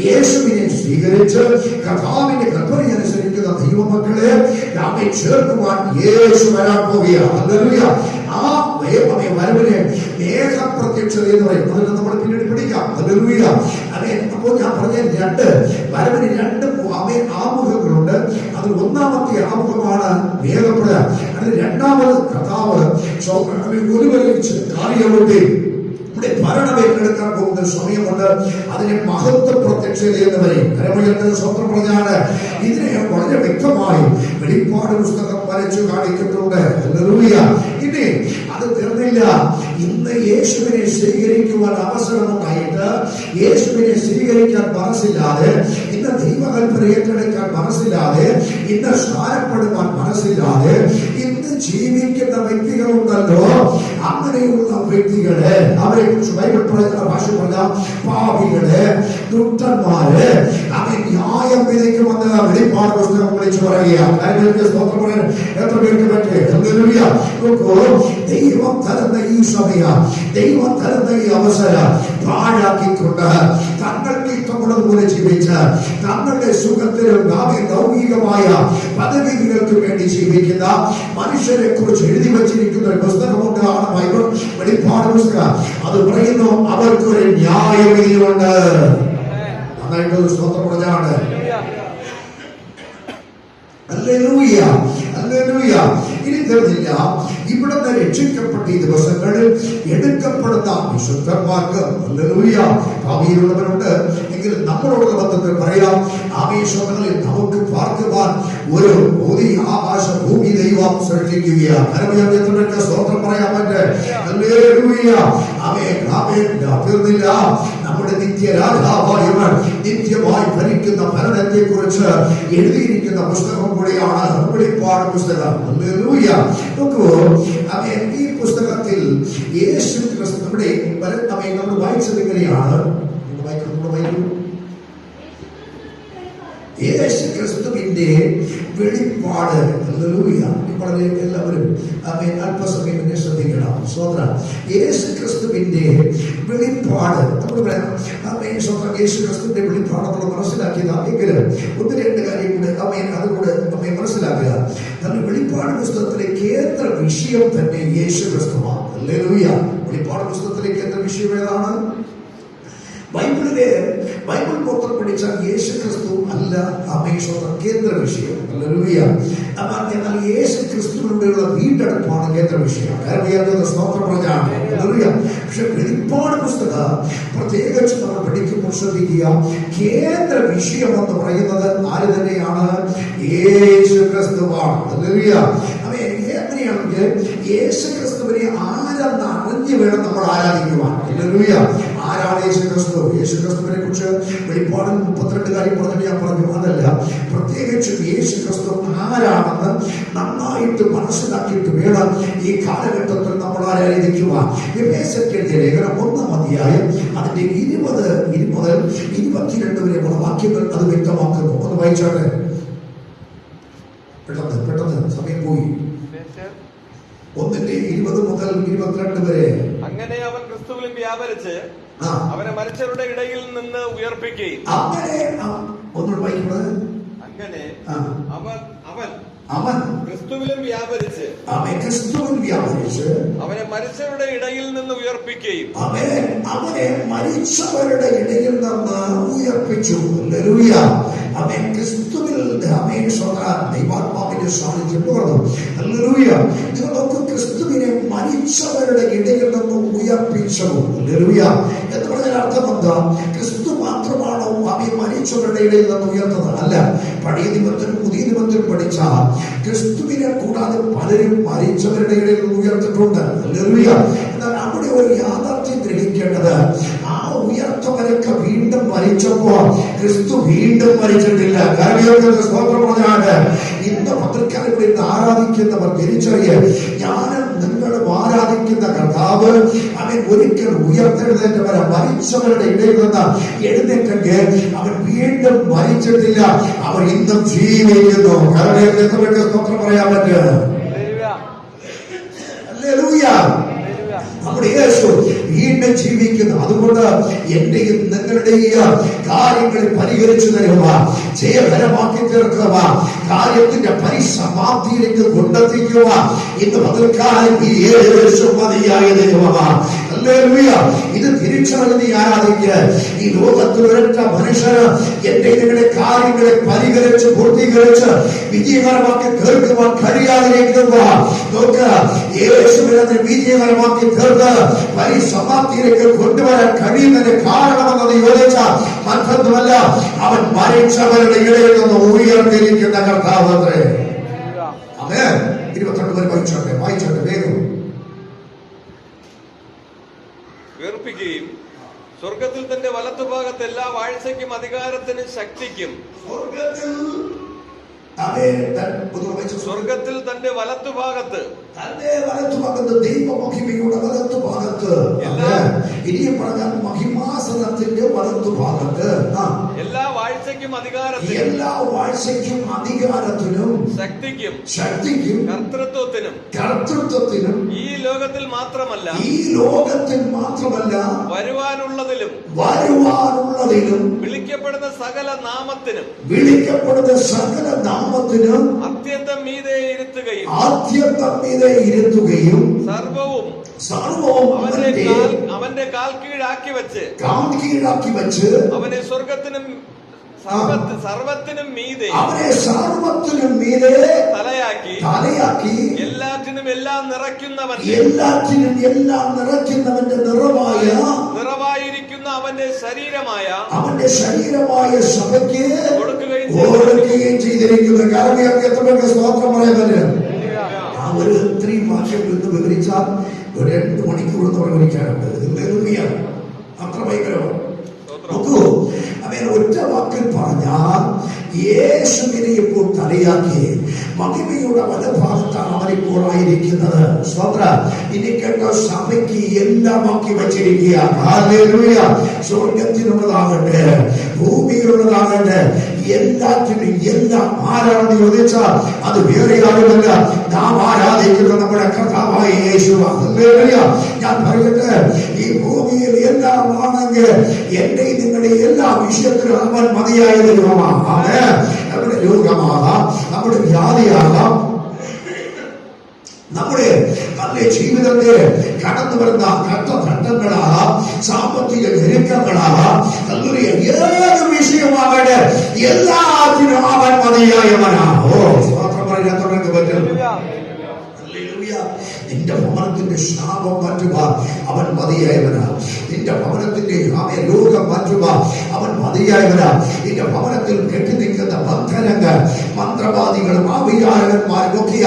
യേശുവിനെ സ്വീകരിച്ച് കർത്താവിന്റെ കൽപ്പന അനുസരിക്കുന്ന ദൈവമക്കളെ നമ്മെ ചേർക്കുവാൻ യേശു വരാൻ പോവുകയാണ്. ഹല്ലേലൂയ. ആ വരവിനെ മേഘപ്രത്യക്ഷത എന്ന് പറയും. അതിൽ നമ്മൾ പിന്നീട് പഠിക്കാം. ഹല്ലേലൂയ. അപ്പോൾ ഞാൻ പറഞ്ഞ വരവിന് 2 ആമുഖങ്ങളുണ്ട്. അതിൽ 1-ാമത്തെ ആമുഖമാണ് മേഘപ്പെടുക. അതിൽ 2-ാമത് കർത്താവ് ഒരുവലിച്ച് കാര്യമുണ്ട്. ഇവിടെ ഭരണം ഏറ്റെടുക്കാൻ പോകുന്ന സമയമുണ്ട്. അതിനെ മഹത്വ പ്രത്യക്ഷത എന്ന് പറയും. കരമയന്റെ സ്വന്തം പറഞ്ഞാണ്. ഇതിനെ വളരെ വ്യക്തമായി വെളിപ്പാട് പുസ്തകം വരച്ചു കാണിക്കുന്നുണ്ട്. ഹല്ലേലൂയ. ഇനി അത് തീർന്നില്ല. ഇന്ന് യേശുവിനെ സ്വീകരിക്കുവാൻ അവസരമുണ്ടായിട്ട് യേശുവിനെ സ്വീകരിക്കാൻ മനസ്സില്ലാതെ, ഇന്ന് ദൈവകൽപ്പന ഏറ്റെടുക്കാൻ മനസ്സില്ലാതെ, ഇന്ന് സ്നാനപ്പെടുവാൻ മനസ്സില്ലാതെ, ഇന്ന് ജീവിക്കുന്ന വ്യക്തികളുണ്ടല്ലോ, അങ്ങനെയുള്ള വ്യക്തികളെ അവരെ കുറിച്ച് ബൈബിൾ പറയുന്ന ഭാഷ പറഞ്ഞ പാപികളെ, ദുഷ്ടന്മാരെ അങ്ങനെ ന്യായം വിധിക്കുമെന്ന് വെളിപ്പാട് പുസ്തകം വിളിച്ചു പറയുക. സ്തോത്രം പറയാൻ എത്ര പേർക്ക് പറ്റേ? ദൈവം തരുന്ന ഈ സമയം, ദൈവം തരുന്ന ഈ അവസരം പാഴാക്കിക്കൊണ്ട് തങ്ങൾക്ക് ഇഷ്ടമുള്ളതുപോലെ ജീവിച്ച് തങ്ങളുടെ സുഖത്തിലും ലൗകികമായ പദവികൾക്ക് വേണ്ടി ജീവിക്കുന്ന മനുഷ്യരെ കുറിച്ച് എഴുതി വച്ചിരിക്കുന്ന ഒരു പുസ്തകമുണ്ട്. ബൈബിൾ വെളിപ്പാട് പുസ്തകം. അത് പറയുന്നു അവർക്കൊരു ന്യായവിധിയുണ്ട്. നന്നായിട്ട് സ്തോത്രം പറഞ്ഞാണ്. Hallelujah, hallelujah. ഇനി തീർന്നില്ല. ഇവിടുന്ന് രക്ഷിക്കപ്പെട്ട ഈ ദിവസങ്ങളിൽ എടുക്കപ്പെടുന്ന വിശുദ്ധന്മാർക്ക് ഹല്ലേലൂയ ഭാവിയിലുള്ളവരുണ്ട്. എങ്കിലും നമ്മളോടുള്ള ബന്ധത്തിൽ പറയാം, ആവേശങ്ങളിൽ നമുക്ക് പാർക്കുവാൻ ഒരു പുതിയ ആകാശ ഭൂമി ദൈവം സൃഷ്ടിക്കുകയാണ്. സ്തോത്രം പറയാൻ പറ്റേ? ഹല്ലേലൂയ. ആമേൻ, ആമേൻ. തീർന്നില്ല. നമ്മുടെ നിത്യരാജാവായവൻ നിത്യമായി ഭരിക്കുന്ന ഭരണത്തെ കുറിച്ച് എഴുതിയിരിക്കുന്ന പുസ്തകം കൂടിയാണ് വെളിപ്പാട് പുസ്തകം. ഹല്ലേലൂയ. നോക്കൂ, ഈ പുസ്തകത്തിൽ യേശു ക്രിസ്തു നമ്മൾ വായിച്ചത് എങ്ങനെയാണ്? യേശു ക്രിസ്തുവിന്റെ വെളിപ്പാട്. ഹല്ലേലൂയ. വളരെ എല്ലാവരും അല്പസമയം എന്നെ ശ്രദ്ധിക്കണം. സ്വതന്ത്രം. യേശു ക്രിസ്തുവിന്റെ വെളിപ്പാട് നമ്മൾ സ്വന്തം യേശു ക്രിസ്തുവിന്റെ വെളിപ്പാട് നമ്മൾ മനസ്സിലാക്കിയതാ. എങ്കിലും ഒന്ന് രണ്ട് കാര്യം കൂടെ അതുകൂടെ നമ്മെ മനസ്സിലാക്കുക. കാരണം വെളിപ്പാട് പുസ്തകത്തിലെ കേന്ദ്ര വിഷയം തന്നെ യേശു ക്രിസ്തുവാണ്. ഹല്ലേലൂയ. വെളിപ്പാട് പുസ്തകത്തിലെ കേന്ദ്ര വിഷയം ഏതാണ്? ബൈബിൾ മൊത്തം പഠിച്ചാൽ യേശു ക്രിസ്തു അല്ല കേന്ദ്ര വിഷയം. ഹല്ലേലൂയ. എന്നാൽ യേശു ക്രിസ്തുവിലൂടെയുള്ള വീണ്ടെടുപ്പാണ് കേന്ദ്ര വിഷയം. കാരണം സ്തോത്രം പറഞ്ഞാണ്. ഹല്ലേലൂയ. പക്ഷെ വെളിപ്പാട് പുസ്തകം പ്രത്യേകിച്ച് നമ്മൾ പഠിക്കുമ്പോൾ ശ്രദ്ധിക്കുക, കേന്ദ്ര വിഷയം എന്ന് പറയുന്നത് ആര് തന്നെയാണ്? യേശു ക്രിസ്തുവാണ്. ഹല്ലേലൂയ. എങ്ങനെയാണെങ്കിൽ യേശു ക്രിസ്തുവിനെ ആരെന്ന് അറിഞ്ഞു വേണം നമ്മൾ ആരാധിക്കുവാൻ. ഹല്ലേലൂയ. ആരാണ് യേശു ക്രിസ്തു? യേശു ക്രിസ്തുവിനെ കുറിച്ച് വെളിപ്പാടിൽ 32 കാര്യം പറഞ്ഞിട്ട് ഞാൻ പറഞ്ഞു. അതല്ല, പ്രത്യേകിച്ച് യേശു ക്രിസ്തു ആരാണെന്ന് നന്നായിട്ട് മനസ്സിലാക്കിയിട്ട് വേണം ഈ കാലഘട്ടത്തിൽ നമ്മൾ ആരാധിക്കുവാൻ. എഫേസ്യർക്കെഴുതിയ ലേഖനം 1-ാം അധ്യായം അതിന്റെ 20 മുതൽ 22 വരെയുള്ള വാക്യങ്ങൾ അത് വ്യക്തമാക്കുന്നു. ഒന്ന് വായിച്ചാട്ടെ. പെട്ടെന്ന് സമയം പോയി. 1:20 മുതൽ 22 വരെ. അങ്ങനെ അവൻ ക്രിസ്തുവിലും വ്യാപരിച്ച് അവനെ മരിച്ചവരുടെ ഇടയിൽ നിന്ന് ഉയർപ്പിക്കുകയും. അങ്ങനെ അവൻ ക്രിസ്തുവിലും വ്യാപരിച്ച് അവനെ മരിച്ചവരുടെ ഇടയിൽ നിന്ന് ഉയർപ്പിക്കുകയും. അവനെ മരിച്ചവരുടെ ഇടയിൽ നിന്ന് ഉയർപ്പിച്ചു. ഹല്ലേലൂയ. അവൻ ക്രിസ്തുവിൽ ദൈവാത്മാവിന്റെ സാന്നിധ്യം പറഞ്ഞു. ഹല്ലേലൂയ. നിങ്ങളൊക്കെ ക്രിസ്തുവിനെ മരിച്ചവരുടെ ഇടയിൽ നിന്ന് ഉയർപ്പിച്ചു. ഹല്ലേലൂയ. എന്ന് പറഞ്ഞാൽ അർത്ഥം എന്താ? ക്രിസ്തു മാത്രമാണോ അവൻ മരിച്ചവരുടെ ഇടയിൽ നിന്ന് ഉയർത്തത്? അല്ല. പഴയ നിബന്ധനയും പുതിയ നിബന്ധനയും പഠിച്ചാൽ ക്രിസ്തുവിനെ കൂടാതെ പലരും മരിച്ചവരുടെ ഇടയിൽ നിന്ന് ഉയർത്തിട്ടുണ്ട്. ഹല്ലേലൂയ. എന്നാൽ അവിടെ ഒരു യാഥാർത്ഥ്യം ഗ്രഹിക്കേണ്ടത്, ആ ഉയർത്തവരൊക്കെ വീണ്ടും മരിച്ചപ്പോ ക്രിസ്തു വീണ്ടും മരിച്ചിട്ടില്ല. സ്തോത്രം പറഞ്ഞാണ്. ഇന്ന് പത്രക്കാരെ ആരാധിക്കുന്നവർ തിരിച്ചറിയ, ഞാനും നിങ്ങളും ആരാധിക്കുന്ന കർത്താവ് അവൻ ഒരിക്കൽ ഉയർത്തെഴുന്നേറ്റവരെ മരിച്ചവരുടെ ഇടയിൽ നിന്ന് എഴുന്നേറ്റെങ്കിൽ അവൻ വീണ്ടും മരിച്ചിട്ടില്ല. അവർ ഇന്നും ജീവിക്കുന്നു. കാരണം സ്തോത്രം പറയാൻ പറ്റുക. ഹല്ലേലൂയ. നമ്മുടെ യേശു വീണ്ടും ജീവിക്കുന്നു. അതുകൊണ്ട് എന്റെയും നിങ്ങളുടെയും കാര്യങ്ങൾ പരിഹരിച്ചു തരുക, ജയകരമാക്കി തീർക്കുക, കാര്യത്തിന്റെ പരിസമാപ്തിയിലേക്ക് കൊണ്ടെത്തിക്കുക. ഇന്ന് പകൽക്കാലം ഈ 7 വർഷം മതിയായ ദൈവമാണ്. ഹല്ലേലൂയ. ഇത് തിരിച്ചറിഞ്ഞ് ആരാധിക്കുക. ഈ ലോകത്തിൽ ഒരൊറ്റ മനുഷ്യന് എന്റെ നിങ്ങളുടെ കാര്യങ്ങളെ പരിഹരിച്ച് പൂർത്തീകരിച്ച് വിജയകരമാക്കി തീർക്കുവാൻ കഴിയാതിരിക്കുക. നോക്ക്, യേശുവിനെ വിജയകരമാക്കി തീർത്ത് പരിസമാപ്തിയിലേക്ക് കൊണ്ടുവരാൻ കഴിയുന്നതിന്റെ കാരണമെന്നത് ചോദിച്ചാൽ മറ്റൊന്നുമല്ല, അവൻ മരിച്ചവരുടെ ഇടയിൽ നിന്ന് ഉയർത്തിരിക്കുന്ന കർത്താവ്. അതെ. 22 വരെ വായിച്ചോട്ടെ വേഗം. ഉയർപ്പിക്കുകയും സ്വർഗത്തിൽ തന്റെ വലത്തുഭാഗത്ത് എല്ലാ വാഴ്ചയ്ക്കും അധികാരത്തിനും ശക്തിക്കും. സ്വർഗത്തിൽ തന്റെ വലത്തുഭാഗത്ത് ദൈവമഹിമയുടെ വലത്തുഭാഗത്ത്, ഇനിയും പറഞ്ഞാൽ മഹിമാസനത്തിന്റെ വലത്തുഭാഗത്ത് എല്ലാ വാഴ്ചയ്ക്കും അധികാരത്തിനും ശക്തിക്കും കർത്തൃത്വത്തിനും ഈ ലോകത്തിൽ മാത്രമല്ല വരുവാനുള്ളതിലും വിളിക്കപ്പെടുന്ന സകല നാമത്തിനും അത്യന്തം മീതെ ഇരുത്തുകയും സർവവും അവന്റെ കാൽ കീഴാക്കി വെച്ച് അവനെ സ്വർഗത്തിനും സർവത്തിനും മീതെ തലയാക്കി എല്ലാറ്റിനും എല്ലാം നിറയ്ക്കുന്നവന്റെ നിറവായിരിക്കുന്ന അവന്റെ ശരീരമായ സഭയ്ക്ക് കൊടുക്കുകയും ചെയ്തിരിക്കുന്നു. സ്തോത്രം പറയുന്നത് ഒരു ഇത്രയും വാക്യം എന്ന് വിവരിച്ചാൽ ഒരു 2 മണിക്കൂർ എന്ന് വിവരിക്കാറുണ്ട്. അത്ര ഭയങ്കരമാണ്. നോക്കൂ, അവൻ ഒറ്റ വാക്കിൽ പറഞ്ഞാൽ യേശുവിനെ ഇപ്പോൾ തലയാക്കി മഹിമയുടെ വലഭാഗത്താണ് അവനിപ്പോൾ ആയിരിക്കുന്നത്. സ്വത്ര ഇനി കേട്ട സഭയ്ക്ക് എല്ലാം ആക്കി വച്ചിരിക്കുക. സ്വർഗത്തിനുള്ളതാകട്ടെ, ഭൂമിയിലുള്ളതാകട്ടെ, എല്ലാറ്റിനും എല്ലാം ആരാണെന്ന് ചോദിച്ചാൽ അത് വേറെ ആരുമല്ല, നാം ആരാധിക്കുന്ന നമ്മുടെ കർത്താവായ യേശു. ഞാൻ പറയട്ടെ, ഈ ഭൂമിയിൽ എല്ലാം ആണെങ്കിൽ എന്റെ നിങ്ങളുടെ എല്ലാ വിഷയത്തിലും അവൻ മതിയായ ദൈവമാണ്. നമ്മുടെ രോഗമാകാം, നമ്മുടെ വ്യാധിയാകാം, നമ്മുടെ നല്ല ജീവിതത്തെ കടന്നു വരുന്ന ഘട്ടങ്ങളാകാം, സാമ്പത്തിക ഞെരുക്കങ്ങളാകാം, ഏത് വിഷയമാകട്ടെ എല്ലാത്തിനും അവൻ മതിയായവനാണ്. മാത്രം പറയാത്തവർക്ക് പറ്റും. നിന്റെ ഭവനത്തിന്റെ ശാപം മാറ്റുക അവൻ മതിയായവനാ. നിന്റെ ഭവനത്തിന്റെ രോഗം മാറ്റുക അവൻ മതിയായവനാ. നിന്റെ ഭവനത്തിൽ കെട്ടി നിൽക്കുന്ന ബന്ധനങ്ങൾ, മന്ത്രവാദികളും ആഭിചാരകന്മാരും ഒക്കെ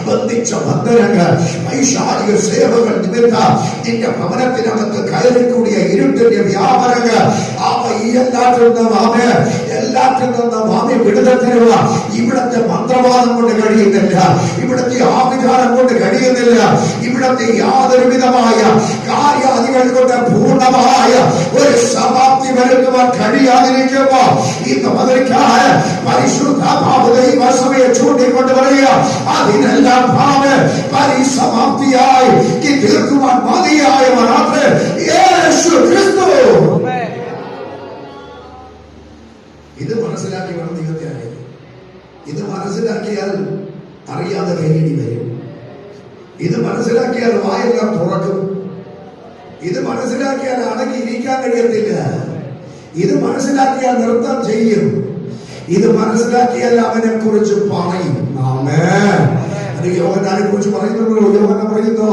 ബന്ധിച്ച ബന്ധനങ്ങൾ, പൈശാചിക സേവകൾ നിമിത്തം നിന്റെ ഭവനത്തിനകത്ത് കയറിക്കൂടിയ ഇരുട്ടിന്റെ വ്യാപനങ്ങൾ, എല്ലാറ്റിൽ നിന്നും ആമേ വിടുതൽ തരുക. ഇവിടത്തെ മന്ത്രവാദം കൊണ്ട് കഴിയുന്നില്ല, ഇവിടത്തെ ആഭിചാരം കൊണ്ട് കഴിയുന്നില്ല, ഇവിടത്തെ യാതൊരു വിധമായ കാര്യാദികൾ കൊണ്ട് പൂർണ്ണമായ ഒരു സമാപ്തി വരുത്തുവാൻ കഴിയാതിരിക്കുമ്പോ ഇന്ന് മധുരക്കായ പരിശുദ്ധ ദൈവസഭയെ ചൂണ്ടിക്കൊണ്ട് പറയുക, അതിനെല്ലാം പരിസമാപ്തിയായി തീർക്കുവാൻ മതിയായവനാണ് യേശു ക്രിസ്തു. ഇത് മനസ്സിലാക്കി വേണം ദൈവത്തെ അറിയാൻ. ഇത് മനസ്സിലാക്കിയാൽ അറിയാതെ കൈയടി വരും. ഇത് മനസ്സിലാക്കിയാൽ വായെല്ലാം തുറക്കും. ഇത് മനസ്സിലാക്കിയാൽ അടങ്ങി ഇരിക്കാൻ കഴിയത്തില്ല. ഇത് മനസ്സിലാക്കിയാൽ നൃത്തം ചെയ്യും. ഇത് മനസ്സിലാക്കിയാൽ അവനെ കുറിച്ച് പറയും. ആമേൻ. യോഹന്നാനെ കുറിച്ച് പറയുന്നുള്ളൂ. യോഹന്നാൻ പറയുന്നു,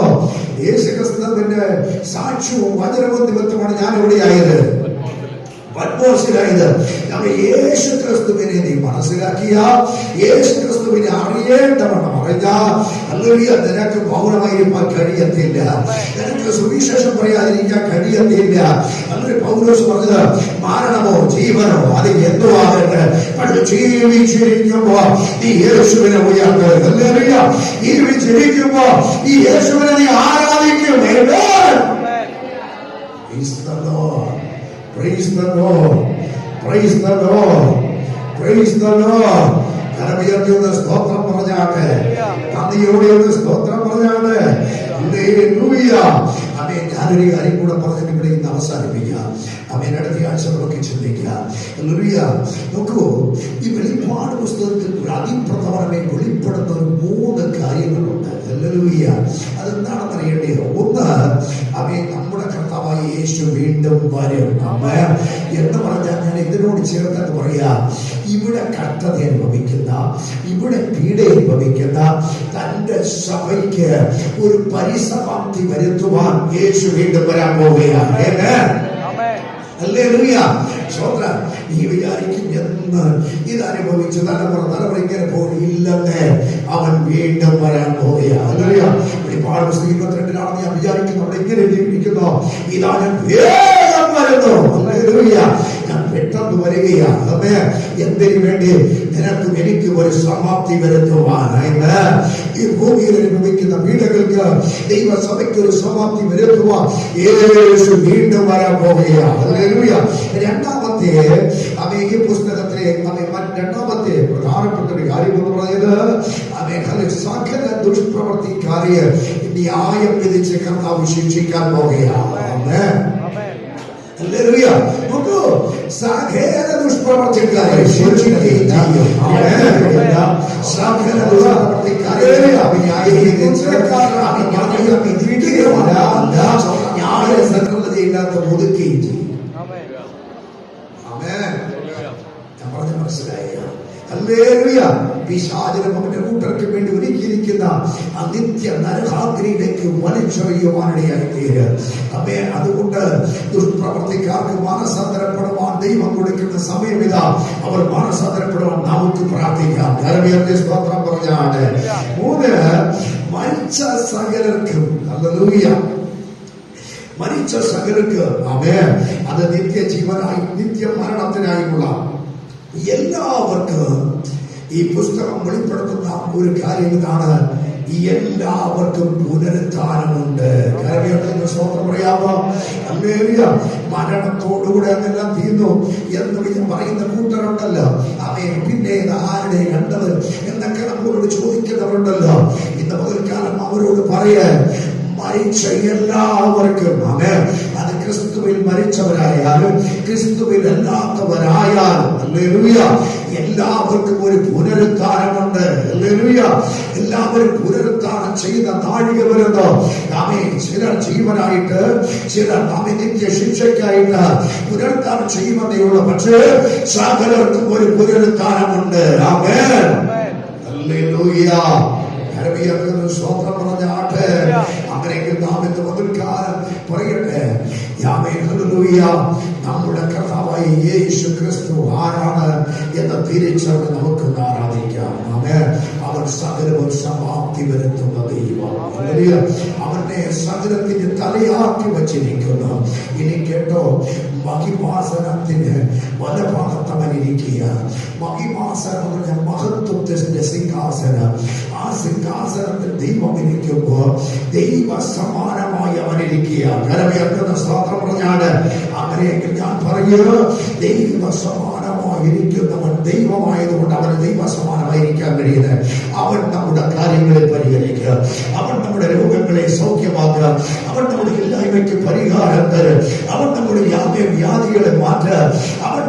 യേശുക്രിസ്തുവിന്റെ സാക്ഷ്യവും വചനവും നിമിത്തമാണ് ഞാൻ എവിടെയായത്, പത്മോസിലായത്. യേശു ക്രിസ്തുവിനെ നീ മനസ്സിലാക്കിയ, യേശു ക്രിസ്തുവിനെ അറിയേണ്ടവണ്ണം അറിഞ്ഞാൽ നിനക്ക് പൗരമായിരിക്കാൻ കഴിയത്തില്ല, നിനക്ക് സുവിശേഷം പറയാതിരിക്കാൻ കഴിയത്തില്ല. അങ്ങനെ പൗലോസ് പറഞ്ഞത്, മരണമോ ജീവനോ അത് എന്തുവാകട്ടെ, ജീവിച്ചിരിക്കുമ്പോ ഈ യേശുവിനെ ഉയർത്തരുത്. ജീവിച്ചിരിക്കുമ്പോ ഈ യേശുവിനെ നീ ആരാധിക്കും. Praise the Lord. Praise the Lord. Praise the Lord. കരമുയർത്തി ഒന്ന് സ്തോത്രം പറഞ്ഞാട്ടെ, നന്ദിയോടെ ഒന്ന് സ്തോത്രം പറഞ്ഞാട്ടെ. അമേൻ. ഞാനൊരു കാര്യം കൂടെ പറഞ്ഞിട്ട് ഇവിടെ ഇന്ന് അവസാനിപ്പിക്കാം. അമേൻ. അടുത്ത ആഴ്ച നോക്കി ചിന്തിക്കുക. നോക്കൂ, ഈ വെളിപ്പാട് പുസ്തകത്തിൽ അതിപ്രധാനമായി വെളിപ്പെടുന്ന ഒരു 3 കാര്യങ്ങളുണ്ട്. അതെന്താണെന്ന് അറിയേണ്ടത്? ഒന്ന്, അമേൻ, നമ്മുടെ കർത്താവായ യേശു വീണ്ടും വരും എന്ന് പറഞ്ഞാൽ ഞാൻ ഇതിനോട് ചേർത്തെന്ന് പറയാ, ഇവിടെ കഷ്ടത അനുഭവിക്കുന്ന, ഇവിടെ പീഡ അനുഭവിക്കുന്ന തന്റെ സഭയ്ക്ക് ഒരു പരിസമാപ്തി വരുത്തുവാൻ യേശു വീണ്ടും വരാൻ പോവുകയാണ്. നീ വിചാരിക്കും എന്ന് ഇതനുഭവിച്ച് തലമുറ ഇങ്ങനെ പോയില്ലെന്ന് അവൻ വീണ്ടും വരാൻ പോവുകയാണ്. 22-ാണെന്ന് ഞാൻ വിചാരിക്കുന്നു. അവിടെ ഇങ്ങനെ എഴുതിയിരിക്കുന്നു, ഇതാണ് വേഗം വരുന്നു. ഞാൻ പെട്ടെന്ന് കടന്നു വരികയാണ്. എന്തിനു വേണ്ടി? നിനക്കും എനിക്കും ഒരു സമാപ്തി വരുത്തുവാൻ. ഈ ഭൂമിയിൽ അനുഭവിക്കുന്ന പീഡകൾക്ക് ദൈവസഭയ്ക്ക് ഒരു സമാപ്തി വരുത്തുവാൻ യേശു വീണ്ടും വരാൻ പോകുകയാണ്. രണ്ടാമത്തെ ഈ പുസ്തകത്തിലെ രണ്ടാമത്തെ പ്രധാനപ്പെട്ട ഒരു കാര്യം എന്ന് പറയുന്നത് സകല ദുഷ്പ്രവർത്തിക്കാരെ ന്യായം വിധിച്ച് കർത്താവ് ശിക്ഷിക്കാൻ പോകുകയാണ്. നോക്കൂ, സകല ദുഷ്പ്രവർത്തിക്കാരെ ശിക്ഷിക്കുകയും ചെയ്യും. സകല ദുഷ്പ്രവർത്തിക്കാരെ ന്യായസംഗതയില്ലാത്ത ഒതുക്കുകയും ചെയ്യും. ഞാൻ പറഞ്ഞ മനസ്സിലായ പിശാചിനും അവന്റെ കൂട്ടർക്ക് വേണ്ടി ഒരുക്കിയിരിക്കുന്ന ആ നിത്യ നരകാഗ്നിയിലേക്ക് വലിച്ചെറിയുവാനിടയായി തീരുക. അതുകൊണ്ട് ദുഷ്പ്രവർത്തിക്കാർക്ക് മാനസാന്തരപ്പെടുവാൻ ദൈവം കൊടുക്കുന്ന സമയം ഇതാ. അവർ മാനസാന്തരപ്പെടുവാൻ നമുക്ക് പ്രാർത്ഥിക്കാം. സ്തോത്രം പറഞ്ഞാണ്. 3, മരിച്ച സകലർക്കും ഹല്ലേലൂയ. മരിച്ച സകലർക്ക് അത് നിത്യജീവനായി നിത്യ മരണത്തിനായുള്ള എല്ലാവർക്കും ഈ പുസ്തകം വെളിപ്പെടുത്തുന്ന ഒരു കാര്യം ഇതാണ്: എല്ലാവർക്കും പുനരുത്ഥാനമുണ്ട്. സ്വന്തം പറയാമോ? മരണത്തോടുകൂടെ അതെല്ലാം തീർന്നു എന്ന് പറയുന്ന കൂട്ടരുണ്ടല്ലോ. പിന്നെ ആരുടെ കണ്ടത് എന്നൊക്കെ നമ്മളോട് ചോദിക്കുന്നവരുണ്ടല്ലോ. ഇന്ന് മുതൽക്കാലം അവരോട് പറയാൻ മരിച്ച എല്ലാവർക്കും അത് ക്രിസ്തുവിൽ മരിച്ചവരായാലും ക്രിസ്തുവിൽ അല്ലാത്തവരായാലും എല്ലാവർക്കും ഒരു പുനരുത്ഥാനമുണ്ട്. എല്ലാവരും പുനരുത്ഥാനം ചെയ്ത നാഴിക വരുന്നു. ചിലർ ജീവനായിട്ട്, ചിലർ നിത്യ ശിക്ഷയ്ക്കായിട്ട് പുനരുത്ഥാനം ചെയ്യുമെന്നേ ഉള്ളൂ. പക്ഷേ സകലർക്കും ഒരു പുനരുത്ഥാനമുണ്ട്. സ്വന്തം പറഞ്ഞ ആട്ടെ. അങ്ങനെയെങ്കിൽ നാം ഇന്ന് മുതൽക്കാലം പറയട്ടെ, നമ്മുടെ കർത്താവായ യേശു ക്രിസ്തു ആരാണ് എന്ന് തിരിച്ചറിഞ്ഞ് നമുക്ക് ആരാധിക്കാം. അവൻ സകലവും സമാപ്തി വരുത്തുന്ന ദൈവം. അവന്റെ സകലത്തിന് തലയാക്കി വച്ചിരിക്കുന്നു. ഇനി കേട്ടോ, മഹിമാസനത്തിന് വലഭാഗത്തവനിരിക്കുക. മഹിമാസനം പറഞ്ഞ മഹത്വത്തിന്റെ സിംഹാസനം. ആ സിംഹാസനത്തിൽ ദൈവം ഇരിക്കുമ്പോൾ ദൈവ സമാനമായി അവനിരിക്കുക. കരമേൽക്കുന്ന സ്തോത്രം പറഞ്ഞാണ്. അങ്ങനെയെങ്കിൽ ഞാൻ പറയുക, ദൈവ സമാനമായിരിക്കുന്നവൻ ദൈവമായതുകൊണ്ട് അവന് ദൈവ സമാനമായിരിക്കാൻ കഴിയുന്നത്. അവൻ നമ്മുടെ കാര്യങ്ങളെ പരിഹരിക്കുക, അവൻ നമ്മുടെ രോഗങ്ങളെ സൗഖ്യമാക്കുക, അവൻ നമ്മുടെ ഇല്ലായ്മയ്ക്ക് പരിഹാരം തരും, അവൻ നമ്മുടെ വ്യാധികളെ മാറ്റുക, അവൻ